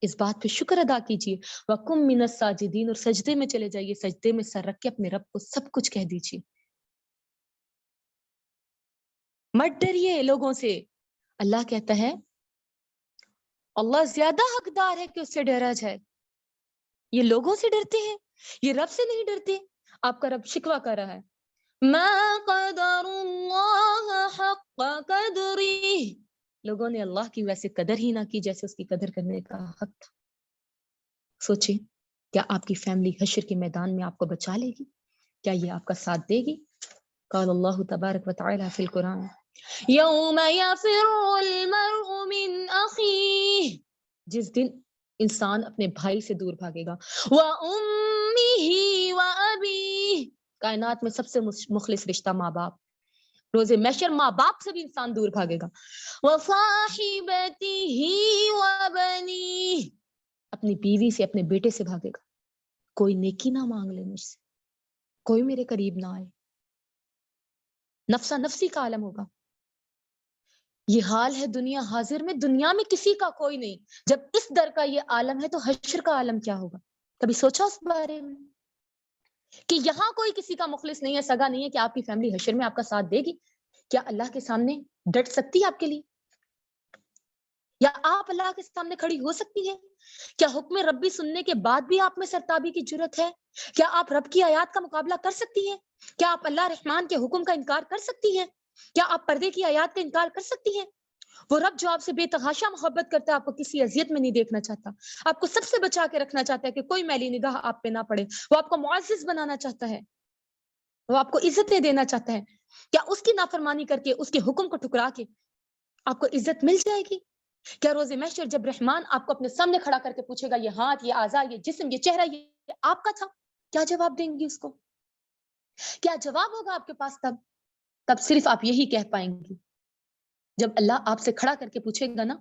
اس بات پہ شکر ادا کیجیے، وَقُم مِّنَ السَّاجِدِينَ، اور سجدے میں چلے جائیے، سجدے میں سر رکھ کے اپنے رب کو سب کچھ کہہ دیجیے، مت ڈریے لوگوں سے۔ اللہ کہتا ہے اللہ زیادہ حقدار ہے کہ اس سے ڈرا جائے، یہ لوگوں سے ڈرتے ہیں، یہ رب سے نہیں ڈرتے۔ آپ کا رب شکوہ کر رہا ہے، مَا قَدَرُ اللَّهَ حَقَّ قَدْرِهِ، لوگوں نے اللہ کی ویسے قدر ہی نہ کی جیسے اس کی قدر کرنے کا حق تھا۔ سوچیں، کیا آپ کی فیملی حشر کے میدان میں آپ کو بچا لے گی؟ کیا یہ آپ کا ساتھ دے گی؟ قال اللہ تبارک و تعالی فی القرآن، یوم یفر المرء من اخیہ، جس دن انسان اپنے بھائی سے دور بھاگے گا، وَأُمِّهِ وَأَبِيهِ، کائنات میں سب سے مخلص رشتہ ماں باپ، روز محشر ماں باپ سے بھی انسان دور بھاگے گا، وَصَاحِبَتِهِ وَبَنِيهِ، اپنی بیوی سے، اپنے بیٹے سے بھاگے گا، کوئی نیکی نہ مانگ لے مجھ سے، کوئی میرے قریب نہ آئے، نفسا نفسی کا عالم ہوگا۔ یہ حال ہے دنیا حاضر میں، دنیا میں کسی کا کوئی نہیں، جب اس در کا یہ عالم ہے تو حشر کا عالم کیا ہوگا؟ کبھی سوچا اس بارے میں کہ یہاں کوئی کسی کا مخلص نہیں ہے، سگا نہیں ہے، کہ آپ کی فیملی حشر میں آپ کا ساتھ دے گی؟ کیا اللہ کے سامنے ڈٹ سکتی ہے آپ کے لیے؟ یا آپ اللہ کے سامنے کھڑی ہو سکتی ہے؟ کیا حکم ربی سننے کے بعد بھی آپ میں سرتابی کی جرت ہے؟ کیا آپ رب کی آیات کا مقابلہ کر سکتی ہیں؟ کیا آپ اللہ رحمان کے حکم کا انکار کر سکتی ہیں؟ کیا آپ پردے کی آیات کا انکار کر سکتی ہیں؟ وہ رب جو آپ سے بے تحاشا محبت کرتا ہے، آپ کو کسی اذیت میں نہیں دیکھنا چاہتا، آپ کو سب سے بچا کے رکھنا چاہتا ہے کہ کوئی میلی نگاہ آپ پہ نہ پڑے، وہ آپ کو معزز بنانا چاہتا ہے، وہ آپ کو عزتیں دینا چاہتا ہے، کیا اس کی نافرمانی کر کے، اس کے حکم کو ٹھکرا کے آپ کو عزت مل جائے گی؟ کیا روز محشر جب رحمان آپ کو اپنے سامنے کھڑا کر کے پوچھے گا، یہ ہاتھ، یہ اعضاء، یہ جسم، یہ چہرہ، یہ آپ کا تھا، کیا جواب دیں گی اس کو؟ کیا جواب ہوگا آپ کے پاس؟ تب صرف آپ یہی کہہ پائیں گی جب اللہ آپ سے کھڑا کر کے پوچھے گا نا،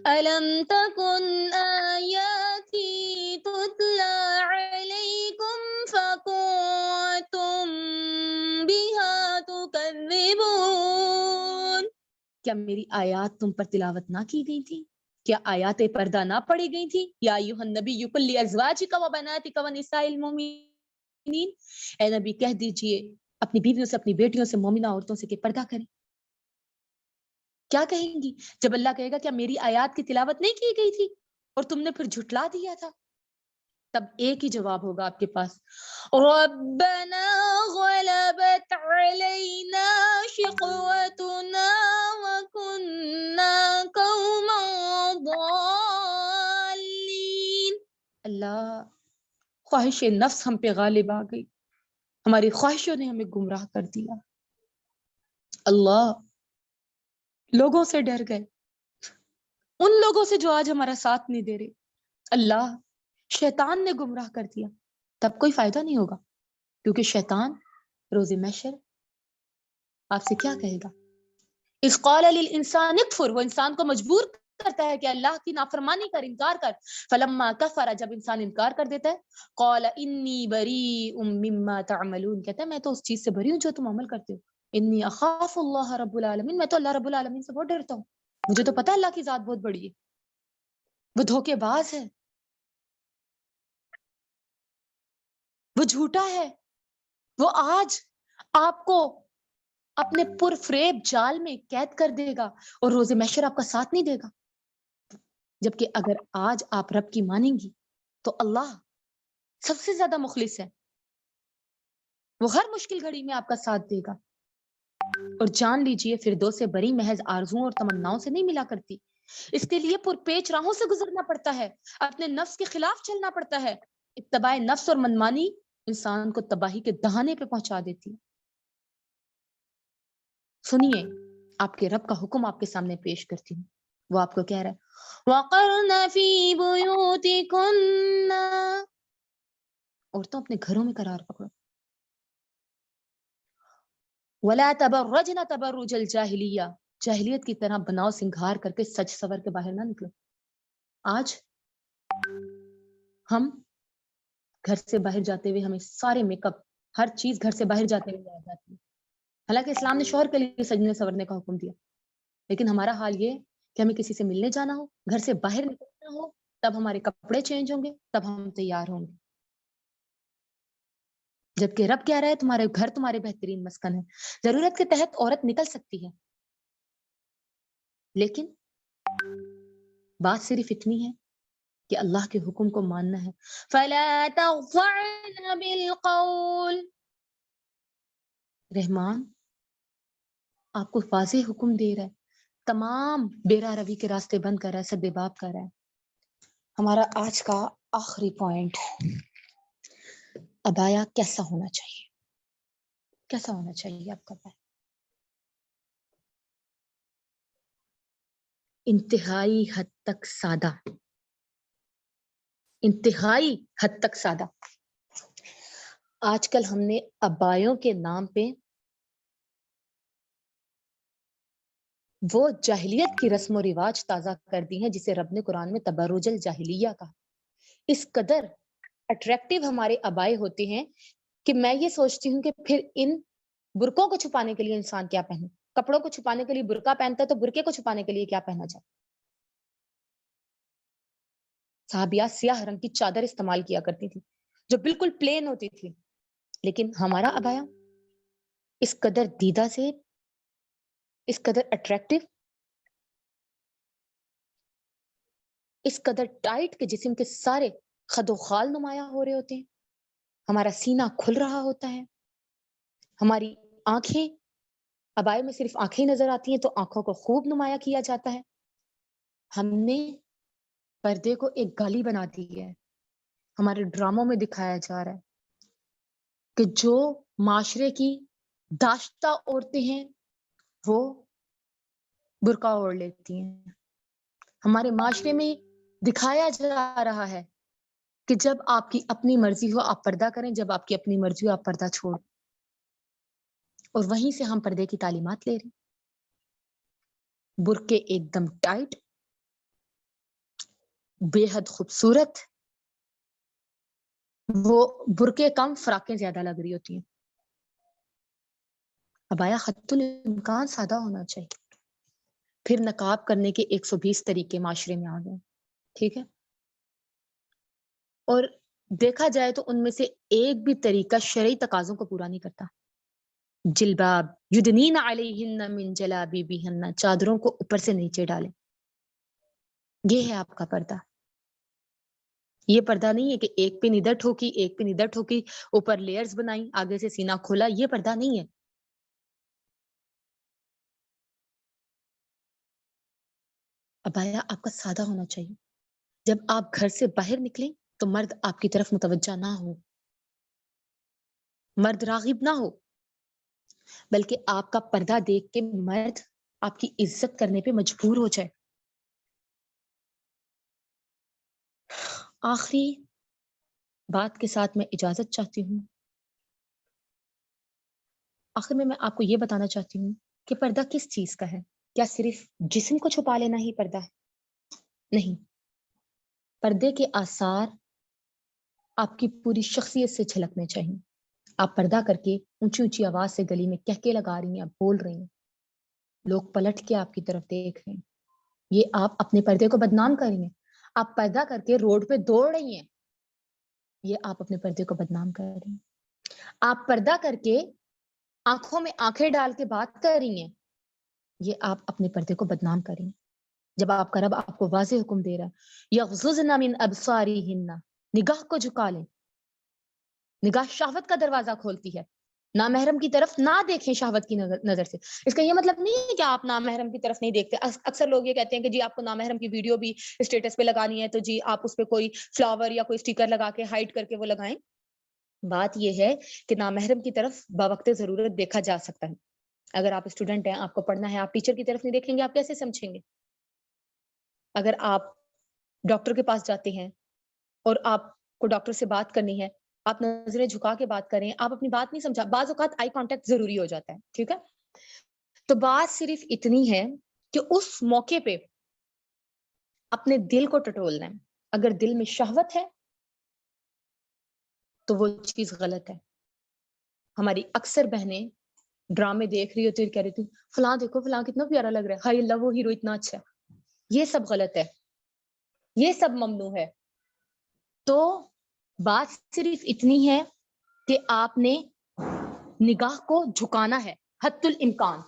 أَلَمْ تَكُنْ آيَاتِي تُتْلَى عَلَيْكُمْ فَكُنْتُمْ بِهَا تُكَذِّبُونَ، کیا میری آیات تم پر تلاوت نہ کی گئی تھی؟ کیا آیات پردہ نہ پڑھی گئی تھی؟ یا ایھا النبی قل لازواجک و بناتک و نساء المؤمنین، اے نبی کہہ دیجئے اپنی بیویوں سے، اپنی بیٹیوں سے، مومنہ عورتوں سے کہ پردہ کریں۔ کیا کہیں گی جب اللہ کہے گا کیا میری آیات کی تلاوت نہیں کی گئی تھی اور تم نے پھر جھٹلا دیا تھا؟ تب ایک ہی جواب ہوگا آپ کے پاس، ربنا غلبت علینا شقوتنا وکنا قوما ضالین، اللہ خواہش نفس ہم پہ غالب آ گئی، ہماری خواہشوں نے ہمیں گمراہ کر دیا، اللہ لوگوں سے ڈر گئے، ان لوگوں سے جو آج ہمارا ساتھ نہیں دے رہے، اللہ شیطان نے گمراہ کر دیا۔ تب کوئی فائدہ نہیں ہوگا، کیونکہ شیطان روز محشر آپ سے کیا کہے گا؟ اذ قال للانسان اکفر، وہ انسان کو مجبور کرتا ہے کہ اللہ کی نافرمانی کر، انکار کر، فلما کفر، جب انسان انکار کر دیتا ہے، قال انی بریء مما تعملون، کہتا ہے میں تو اس چیز سے بری ہوں جو تم عمل کرتے ہو، انی اخاف اللہ رب العالمین، میں تو اللہ رب العالمین سے بہت ڈرتا ہوں، مجھے تو پتا ہے اللہ کی ذات بہت بڑی ہے، وہ دھوکے باز ہے، وہ جھوٹا ہے، وہ آج آپ کو اپنے پر فریب جال میں قید کر دے گا اور روز محشر آپ کا ساتھ نہیں دے گا۔ جبکہ اگر آج آپ رب کی مانیں گی تو اللہ سب سے زیادہ مخلص ہے، وہ ہر مشکل گھڑی میں آپ کا ساتھ دے گا۔ اور جان لیجئے فردوس سے بری محض آرزوؤں اور تمناؤں سے نہیں ملا کرتی، اس کے لیے پرپیچ راہوں سے گزرنا پڑتا ہے، اپنے نفس کے خلاف چلنا پڑتا ہے۔ اتباع نفس اور منمانی انسان کو تباہی کے دہانے پہ پہنچا دیتی ہے۔ سنیے، آپ کے رب کا حکم آپ کے سامنے پیش کرتی ہوں۔ وہ آپ کو کہہ رہا ہے وَقَرْنَ فِي بُيُوتِكُنَّ، عورتوں اپنے گھروں میں قرار پکڑو۔ وَلَا تَبَرَّجْنَ تَبَرُّجَ الْجَاهِلِيَّةِ، جاہلیت کی طرح بناؤ سنگھار کر کے سج سور کے باہر نہ نکلو۔ آج ہم گھر سے باہر جاتے ہوئے ہمیں سارے میک اپ، ہر چیز گھر سے باہر جاتے ہوئے یاد آتی ہے۔ حالانکہ اسلام نے شوہر کے لیے سجنے سورنے کا حکم دیا، لیکن ہمارا حال یہ کہ ہمیں کسی سے ملنے جانا ہو، گھر سے باہر نکلنا ہو، تب ہمارے کپڑے چینج ہوں گے، تب ہم تیار ہوں گے۔ جبکہ رب کہہ رہا ہے تمہارے گھر تمہارے بہترین مسکن ہے۔ ضرورت کے تحت عورت نکل سکتی ہے، لیکن بات صرف اتنی ہے کہ اللہ کے حکم کو ماننا ہے۔ فَلَا تَخْضَعْنَ بِالْقَوْلِ، رحمان آپ کو واضح حکم دے رہا ہے، تمام بیرا روی کے راستے بند کر رہا ہے، سد باب کر رہا ہے۔ ہمارا آج کا آخری پوائنٹ، ابایا کیسا ہونا چاہیے؟ کیسا ہونا چاہیے آپ کا ابایا؟ انتہائی حد تک سادہ، انتہائی حد تک سادہ۔ آج کل ہم نے ابایوں کے نام پہ وہ جاہلیت کی رسم و رواج تازہ کر دی ہیں جسے رب نے قرآن میں تبرج الجاہلیہ کہا۔ اس قدر اٹریکٹیو ہمارے ابائے ہوتے ہیں کہ میں یہ سوچتی ہوں کہ پھر ان برقعوں کو چھپانے کے لیے انسان کیا پہنے؟ کپڑوں کو چھپانے کے لیے برقع پہنتا ہے تو برقعے کو چھپانے کے لیے کیا پہنا جائے؟ صحابیات سیاہ رنگ کی چادر استعمال کیا کرتی تھی جو بالکل پلین ہوتی تھی، لیکن ہمارا ابایا اس قدر دیدہ سے، اس قدر اٹریکٹیو، اس قدر ٹائٹ کہ جسم کے سارے خد و خال نمایاں ہو رہے ہوتے ہیں، ہمارا سینہ کھل رہا ہوتا ہے، ہماری آنکھیں، ابائے میں صرف آنکھیں نظر آتی ہیں تو آنکھوں کو خوب نمایاں کیا جاتا ہے۔ ہم نے پردے کو ایک گالی بنا دی ہے، ہمارے ڈراموں میں دکھایا جا رہا ہے کہ جو معاشرے کی داشتہ عورتیں ہیں وہ برقع اوڑھ لیتی ہیں۔ ہمارے معاشرے میں دکھایا جا رہا ہے کہ جب آپ کی اپنی مرضی ہو آپ پردہ کریں، جب آپ کی اپنی مرضی ہو آپ پردہ چھوڑ، اور وہیں سے ہم پردے کی تعلیمات لے رہے ہیں۔ برقعے ایک دم ٹائٹ، بے حد خوبصورت، وہ برقعے کم فراقیں زیادہ لگ رہی ہوتی ہیں۔ ابایا حد الامکان سادہ ہونا چاہیے۔ پھر نقاب کرنے کے 120 طریقے معاشرے میں آ گئے، ٹھیک ہے، اور دیکھا جائے تو ان میں سے ایک بھی طریقہ شرعی تقاضوں کو پورا نہیں کرتا۔ جلباب، یدنین علیہن من جلابیبہن، چادروں کو اوپر سے نیچے ڈالیں، یہ ہے آپ کا پردہ۔ یہ پردہ نہیں ہے کہ ایک پہ ادھر ٹھوکی ایک پہ ادھر ٹھوکی، اوپر لیئرز بنائی، آگے سے سینہ کھولا، یہ پردہ نہیں ہے۔ ابایا آپ کا سادہ ہونا چاہیے۔ جب آپ گھر سے باہر نکلیں تو مرد آپ کی طرف متوجہ نہ ہو، مرد راغب نہ ہو، بلکہ آپ کا پردہ دیکھ کے مرد آپ کی عزت کرنے پہ مجبور ہو جائے۔ آخری بات کے ساتھ میں اجازت چاہتی ہوں۔ آخر میں آپ کو یہ بتانا چاہتی ہوں کہ پردہ کس چیز کا ہے؟ کیا صرف جسم کو چھپا لینا ہی پردہ ہے؟ نہیں، پردے کے آثار آپ کی پوری شخصیت سے جھلکنے چاہیے۔ آپ پردہ کر کے اونچی اونچی آواز سے گلی میں کہکے لگا رہی ہیں، آپ بول رہی ہیں، لوگ پلٹ کے آپ کی طرف دیکھ رہے ہیں، یہ آپ اپنے پردے کو بدنام کر رہی ہیں۔ آپ پردہ کر کے روڈ پہ دوڑ رہی ہیں، یہ آپ اپنے پردے کو بدنام کر رہی ہیں۔ آپ پردہ کر کے آنکھوں میں آنکھیں ڈال کے بات کر رہی ہیں، یہ آپ اپنے پردے کو بدنام کر رہی ہیں۔ جب آپ کا رب آپ کو واضح حکم دے رہا ہے یغضضن من ابصارہن، نگاہ کو جھکا لیں. نگاہ شہوت کا دروازہ کھولتی ہے. نامحرم کی طرف نہ دیکھیں شہوت کی نظر سے. اس کا یہ مطلب نہیں ہے کہ آپ نامحرم کی طرف نہیں دیکھتے. اکثر لوگ یہ کہتے ہیں کہ جی آپ کو نامحرم کی ویڈیو بھی اسٹیٹس پہ لگانی ہے تو جی آپ اس پہ کوئی فلاور یا کوئی اسٹیکر لگا کے ہائڈ کر کے وہ لگائیں. بات یہ ہے کہ نامحرم کی طرف بوقت ضرورت دیکھا جا سکتا ہے. اگر آپ اسٹوڈنٹ ہیں، آپ کو پڑھنا ہے، آپ ٹیچر کی طرف نہیں دیکھیں گے، آپ کیسے سمجھیں گے؟ اگر آپ ڈاکٹر کے پاس جاتے ہیں اور آپ کو ڈاکٹر سے بات کرنی ہے، آپ نظریں جھکا کے بات کریں، آپ اپنی بات نہیں سمجھا. بعض اوقات آئی کانٹیکٹ ضروری ہو جاتا ہے. ٹھیک ہے، تو بات صرف اتنی ہے کہ اس موقع پہ اپنے دل کو ٹٹولنا ہے. اگر دل میں شہوت ہے تو وہ چیز غلط ہے. ہماری اکثر بہنیں ڈرامے دیکھ رہی ہوتی کہہ رہی تھی فلاں دیکھو فلاں کتنا پیارا لگ رہا ہے، ہائے اللہ وہ ہیرو اتنا اچھا ہے. یہ سب غلط ہے، یہ سب ممنوع ہے. تو بات صرف اتنی ہے کہ آپ نے نگاہ کو جھکانا ہے حد الامکان.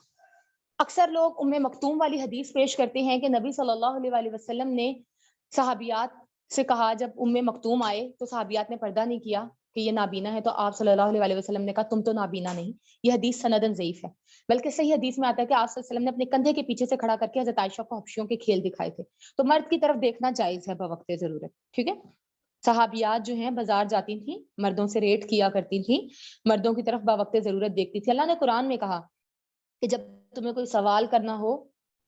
اکثر لوگ ام مکتوم والی حدیث پیش کرتے ہیں کہ نبی صلی اللہ علیہ وآلہ وسلم نے صحابیات سے کہا، جب ام مکتوم آئے تو صحابیات نے پردہ نہیں کیا کہ یہ نابینا ہے، تو آپ صلی اللہ علیہ وآلہ وسلم نے کہا تم تو نابینا نہیں. یہ حدیث سندن ضعیف ہے، بلکہ صحیح حدیث میں آتا ہے کہ آپ صلی اللہ علیہ وسلم نے اپنے کندھے کے پیچھے سے کھڑا کر کے حضرت عائشہ کو حبشیوں کے کھیل دکھائے تھے. تو مرد کی طرف دیکھنا جائز ہے بوقت ضرورت. ٹھیک ہے، صحابیات جو ہیں بازار جاتی تھیں، مردوں سے ریٹ کیا کرتی تھیں، مردوں کی طرف بوقت ضرورت دیکھتی تھی. اللہ نے قرآن میں کہا کہ جب تمہیں کوئی سوال کرنا ہو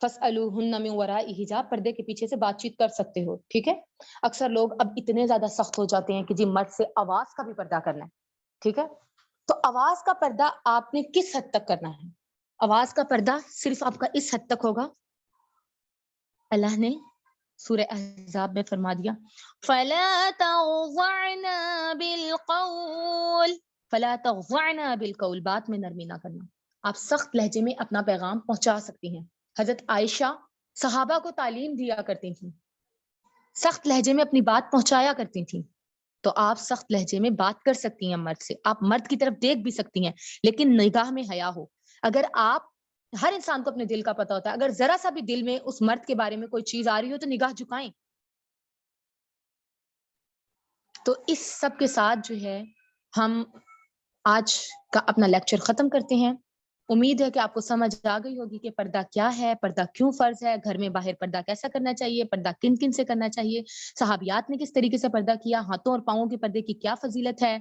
فَاسْأَلُوهُنَّ مِنْ وَرَاءِ حِجَاب، پردے کے پیچھے سے بات چیت کر سکتے ہو. ٹھیک ہے، اکثر لوگ اب اتنے زیادہ سخت ہو جاتے ہیں کہ جی مرد سے آواز کا بھی پردہ کرنا ہے. ٹھیک ہے، تو آواز کا پردہ آپ نے کس حد تک کرنا ہے؟ آواز کا پردہ صرف آپ کا اس حد تک ہوگا، اللہ نے سورہ احزاب میں فرما دیا فَلَا تَغْضَعْنَ بِالْقَوْلِ، فَلَا تَغْضَعْنَ بِالْقَوْلِ، بات میں نرمی نہ کرنا. آپ سخت لہجے میں اپنا پیغام پہنچا سکتی ہیں. حضرت عائشہ صحابہ کو تعلیم دیا کرتی تھیں، سخت لہجے میں اپنی بات پہنچایا کرتی تھیں. تو آپ سخت لہجے میں بات کر سکتی ہیں مرد سے، آپ مرد کی طرف دیکھ بھی سکتی ہیں، لیکن نگاہ میں حیا ہو. اگر آپ، ہر انسان کو اپنے دل کا پتہ ہوتا ہے، اگر ذرا سا بھی دل میں اس مرد کے بارے میں کوئی چیز آ رہی ہو تو نگاہ جھکائیں. تو اس سب کے ساتھ جو ہے ہم آج کا اپنا لیکچر ختم کرتے ہیں. امید ہے کہ آپ کو سمجھ آ گئی ہوگی کہ پردہ کیا ہے، پردہ کیوں فرض ہے، گھر میں باہر پردہ کیسا کرنا چاہیے، پردہ کن کن سے کرنا چاہیے، صحابیات نے کس طریقے سے پردہ کیا، ہاتھوں اور پاؤں کے پردے کی کیا فضیلت ہے،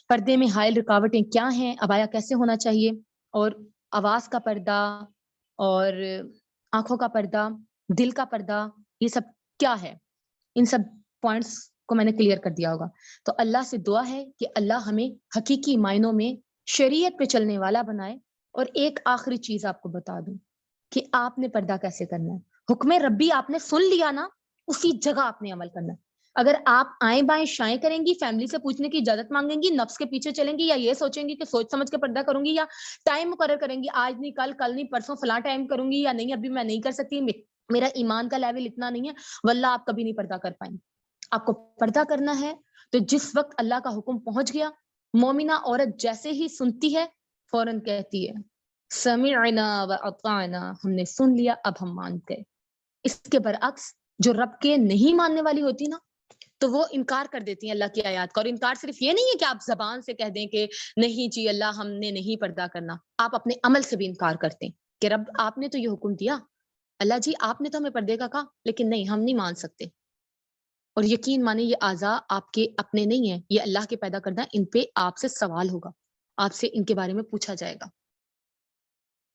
پردے میں حائل رکاوٹیں کیا ہیں، عبایا کیسے ہونا چاہیے، اور آواز کا پردہ اور آنکھوں کا پردہ، دل کا پردہ، یہ سب کیا ہے. ان سب پوائنٹس کو میں نے کلیئر کر دیا ہوگا. تو اللہ سے دعا ہے کہ اللہ ہمیں حقیقی معنوں میں شریعت پہ چلنے والا بنائے. اور ایک آخری چیز آپ کو بتا دوں کہ آپ نے پردہ کیسے کرنا ہے. حکم ربی آپ نے سن لیا نا، اسی جگہ آپ نے عمل کرنا ہے. اگر آپ آئیں بائیں شائیں کریں گی، فیملی سے پوچھنے کی اجازت مانگیں گی، نفس کے پیچھے چلیں گی، یا یہ سوچیں گی کہ سوچ سمجھ کے پردہ کروں گی، یا ٹائم مقرر کریں گی آج نہیں کل نہیں پرسوں فلاں ٹائم کروں گی، یا نہیں ابھی میں نہیں کر سکتی، میرا ایمان کا لیول اتنا نہیں ہے، واللہ آپ کبھی نہیں پردہ کر پائیں گے. آپ کو پردہ کرنا ہے تو جس وقت اللہ کا حکم پہنچ گیا، مومنہ عورت جیسے ہی سنتی ہے فوراً کہتی ہے سمعنا واطعنا، ہم نے سن لیا اب ہم مانتے. اس کے برعکس جو رب کے نہیں ماننے والی ہوتی نا، تو وہ انکار کر دیتی ہیں اللہ کی آیات کا. اور انکار صرف یہ نہیں ہے کہ آپ زبان سے کہہ دیں کہ نہیں جی اللہ ہم نے نہیں پردہ کرنا، آپ اپنے عمل سے بھی انکار کرتے ہیں کہ رب آپ نے تو یہ حکم دیا، اللہ جی آپ نے تو ہمیں پردے کا کہا، لیکن نہیں ہم نہیں مان سکتے. اور یقین مانے یہ اعضاء آپ کے اپنے نہیں ہیں، یہ اللہ کے پیدا کردہ، ان پہ آپ سے سوال ہوگا، آپ سے ان کے بارے میں پوچھا جائے گا.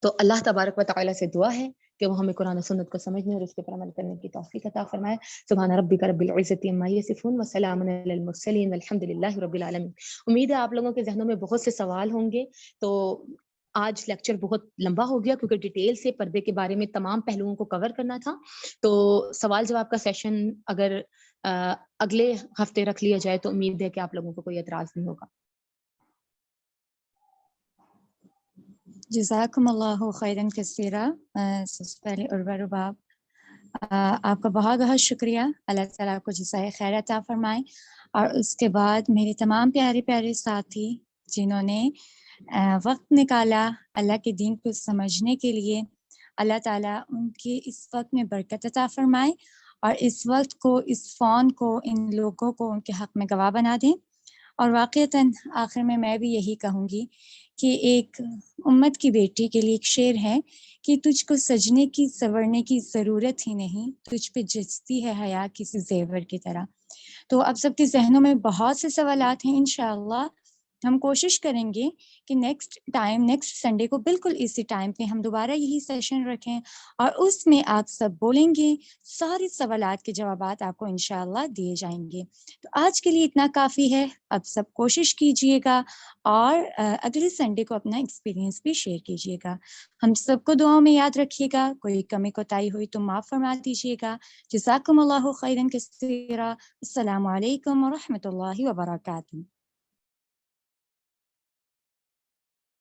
تو اللہ تبارک و تعالی سے دعا ہے کہ وہ ہمیں قرآن و سنت کو سمجھنے اور اس کے پر عمل کرنے کی توفیق عطا فرمائے. سبحان ربک رب العزۃ عما یصفون وسلام علی المرسلین والحمد للہ رب العالمین. امید ہے آپ لوگوں کے ذہنوں میں بہت سے سوال ہوں گے. تو آج لیکچر بہت لمبا ہو گیا کیونکہ ڈیٹیل سے پردے کے بارے میں تمام پہلوؤں کو کور کرنا تھا. تو سوال جواب کا سیشن اگر اگلے ہفتے رکھ لیا جائے تو امید ہے کہ آپ لوگوں کو کوئی اعتراض نہیں ہوگا. جزاکم اللہ خیراً کثیرا. سب سے پہلے عروا رباب آپ کا بہت بہت شکریہ، اللہ تعالیٰ کو جزائے خیر عطا فرمائیں. اور اس کے بعد میرے تمام پیارے پیارے ساتھی جنہوں نے وقت نکالا اللہ کے دین کو سمجھنے کے لیے، اللہ تعالیٰ ان کے اس وقت میں برکت عطا فرمائے اور اس وقت کو، اس فون کو، ان لوگوں کو ان کے حق میں گواہ بنا دیں۔ اور واقعتاً آخر میں بھی یہی کہوں گی کہ ایک امت کی بیٹی کے لیے ایک شعر ہے کہ تجھ کو سجنے کی سنورنے کی ضرورت ہی نہیں، تجھ پہ جچتی ہے حیا کسی زیور کی طرح۔ تو اب سب کے ذہنوں میں بہت سے سوالات ہیں، انشاءاللہ ہم کوشش کریں گے کہ نیکسٹ سنڈے کو بالکل اسی ٹائم پہ ہم دوبارہ یہی سیشن رکھیں اور اس میں آپ سب بولیں گے، سارے سوالات کے جوابات آپ کو انشاءاللہ دیے جائیں گے۔ تو آج کے لیے اتنا کافی ہے، اب سب کوشش کیجئے گا اور اگلے سنڈے کو اپنا ایکسپیرینس بھی شیئر کیجئے گا۔ ہم سب کو دعاؤں میں یاد رکھیے گا، کوئی کمی کوتاہی ہوئی تو معاف فرما دیجئے گا۔ جزاکم اللہ خیرا کثیرا۔ السلام علیکم ورحمۃ اللہ وبرکاتہ۔